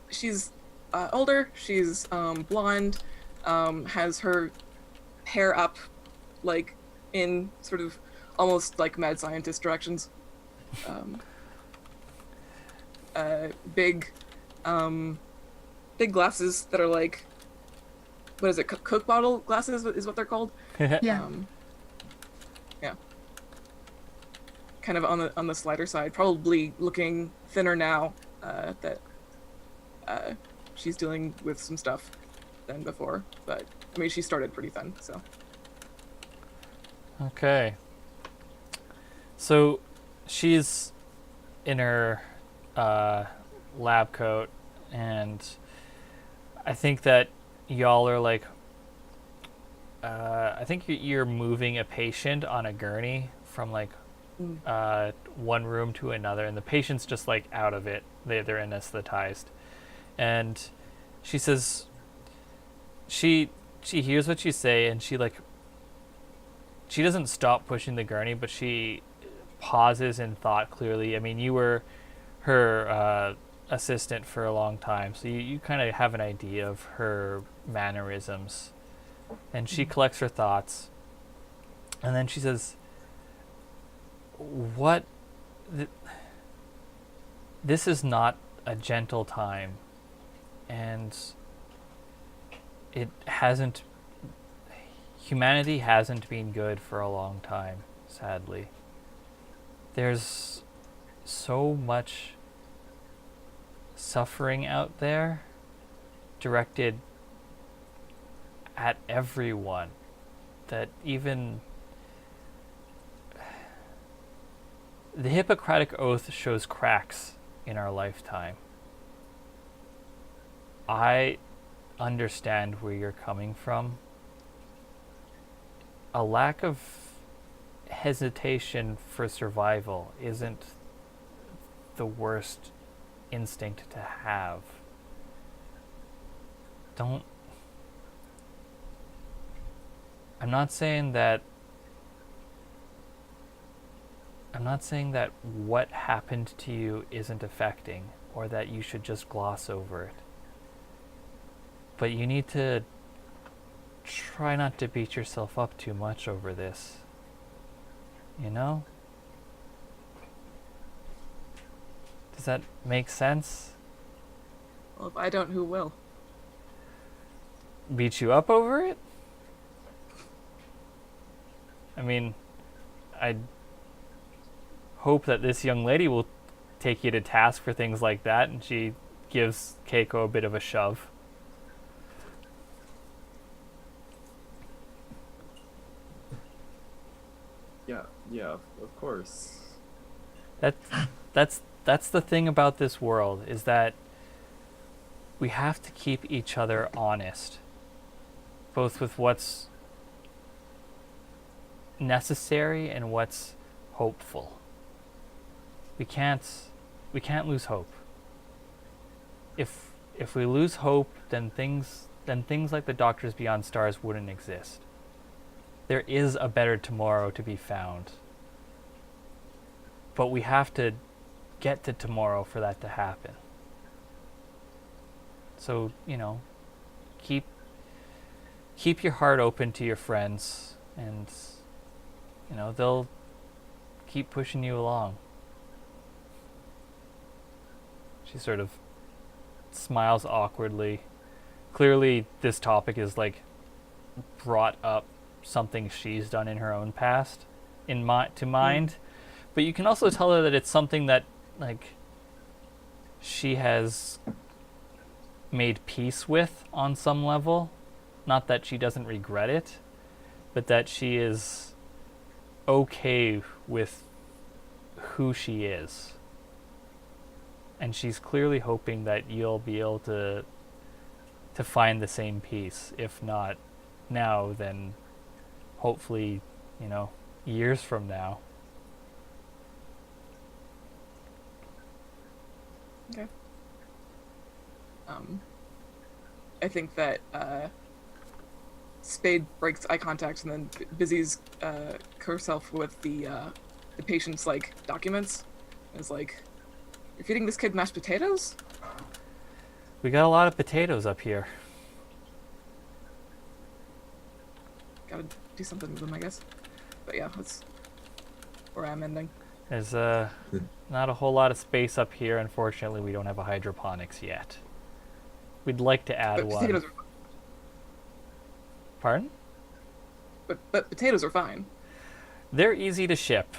S5: she's older. She's blonde. Has her hair up, like in sort of almost like mad scientist directions. Big, big glasses that are like, what is it? Coke bottle glasses is what they're called.
S6: Yeah.
S5: Yeah. Kind of on the slighter side, probably looking thinner now that she's dealing with some stuff than before. But I mean, she started pretty thin, so.
S2: Okay. So, she's in her lab coat, and I think that y'all are like, I think you're moving a patient on a gurney from like one room to another, and the patient's just like out of it. They're anesthetized, and she says she hears what you say, and she doesn't stop pushing the gurney, but she pauses in thought clearly. I mean, you were her assistant for a long time, so you kind of have an idea of her mannerisms. And she collects her thoughts, and then she says, this is not a gentle time, and humanity hasn't been good for a long time, sadly. There's so much suffering out there directed at everyone that even the Hippocratic Oath shows cracks in our lifetime. I understand where you're coming from. A lack of hesitation for survival isn't the worst instinct to have. I'm not saying that what happened to you isn't affecting, or that you should just gloss over it. But you need to try not to beat yourself up too much over this. You know? Does that make sense?
S5: Well, if I don't, who will?
S2: Beat you up over it? I mean, I hope that this young lady will take you to task for things like that, and she gives Keiko a bit of a shove.
S3: Yeah, of course.
S2: That's the thing about this world, is that we have to keep each other honest, both with what's necessary and what's hopeful. We can't lose hope. If we lose hope, then things like the Doctors Beyond Stars wouldn't exist. There is a better tomorrow to be found. But we have to get to tomorrow for that to happen. So, keep your heart open to your friends, and they'll keep pushing you along. She sort of smiles awkwardly. Clearly this topic is brought up something she's done in her own past to mind. But you can also tell her that it's something that she has made peace with on some level. Not that she doesn't regret it, but that she is okay with who she is. And she's clearly hoping that you'll be able to find the same peace. If not now, then hopefully, years from now.
S5: Okay. I think that Spade breaks eye contact and then busies herself with the patient's documents. And is like, "You're feeding this kid mashed potatoes?"
S2: We got a lot of potatoes up here.
S5: Gotta do something with them, I guess. But yeah, that's where I'm ending.
S2: There's not a whole lot of space up here. Unfortunately, we don't have a hydroponics yet. We'd like to add
S5: But
S2: one.
S5: potatoes are fine.
S2: Pardon?
S5: But potatoes are fine.
S2: They're easy to ship.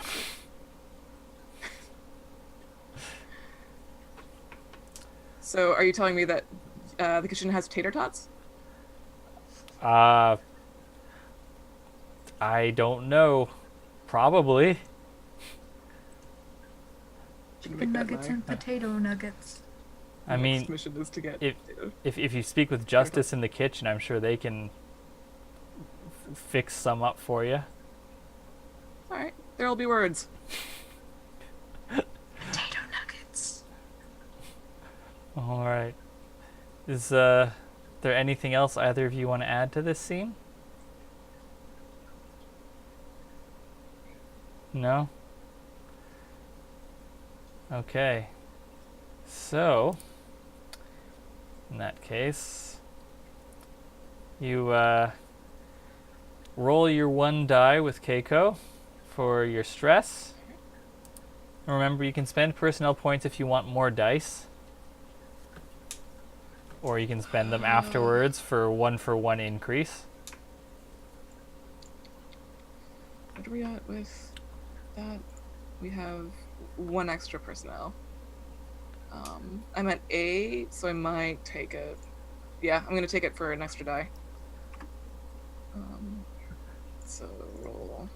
S5: So are you telling me that the kitchen has tater tots?
S2: I don't know. Probably.
S6: Chicken nuggets and potato nuggets.
S2: I mean,
S5: Next mission is to get potatoes.
S2: if you speak with Justice in the kitchen, I'm sure they can fix some up for you.
S5: All right, there'll be words.
S6: Potato nuggets.
S2: All right. Is there anything else either of you want to add to this scene? No? Okay. So, in that case, you roll your 1 die with Keiko for your stress. Remember, you can spend personnel points if you want more dice. Or you can spend them afterwards for 1-for-1 increase.
S5: What are we at with that? We have 1 extra personnel. I'm at 8, so I might take it. Yeah, I'm gonna take it for an extra die. So roll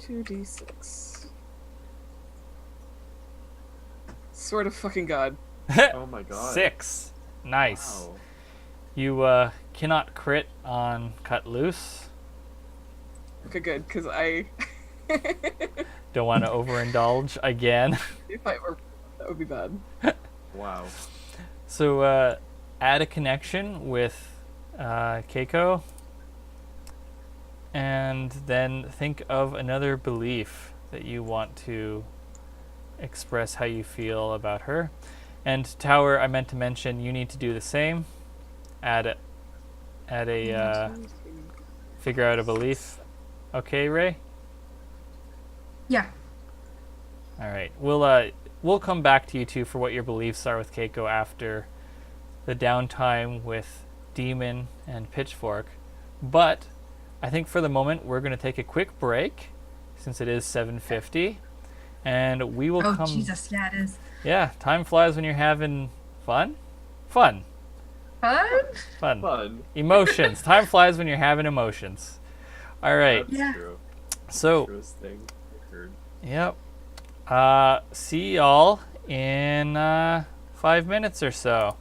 S5: 2d6. Sword of fucking god.
S3: Oh my god.
S2: 6. Nice.
S3: Wow.
S2: You cannot crit on Cut Loose.
S5: Okay, good, because I.
S2: Don't want to overindulge again.
S5: If I were, that would be bad.
S3: Wow.
S2: So add a connection with Keiko. And then think of another belief that you want to express how you feel about her. And Tower, I meant to mention, you need to do the same. Add a figure out a belief. Okay, Ray?
S6: Yeah.
S2: All right. We'll come back to you two for what your beliefs are with Keiko after the downtime with Demon and Pitchfork. But I think for the moment we're going to take a quick break since it is 7:50, and we will
S6: Oh,
S2: come.
S6: Jesus, yeah, it is.
S2: Yeah, time flies when you're having fun. Fun.
S3: Fun.
S2: Emotions. Time flies when you're having emotions. All right.
S3: That's
S6: Yeah.
S3: true.
S2: So,
S3: Truest thing I've heard.
S2: yep. See y'all in 5 minutes or so.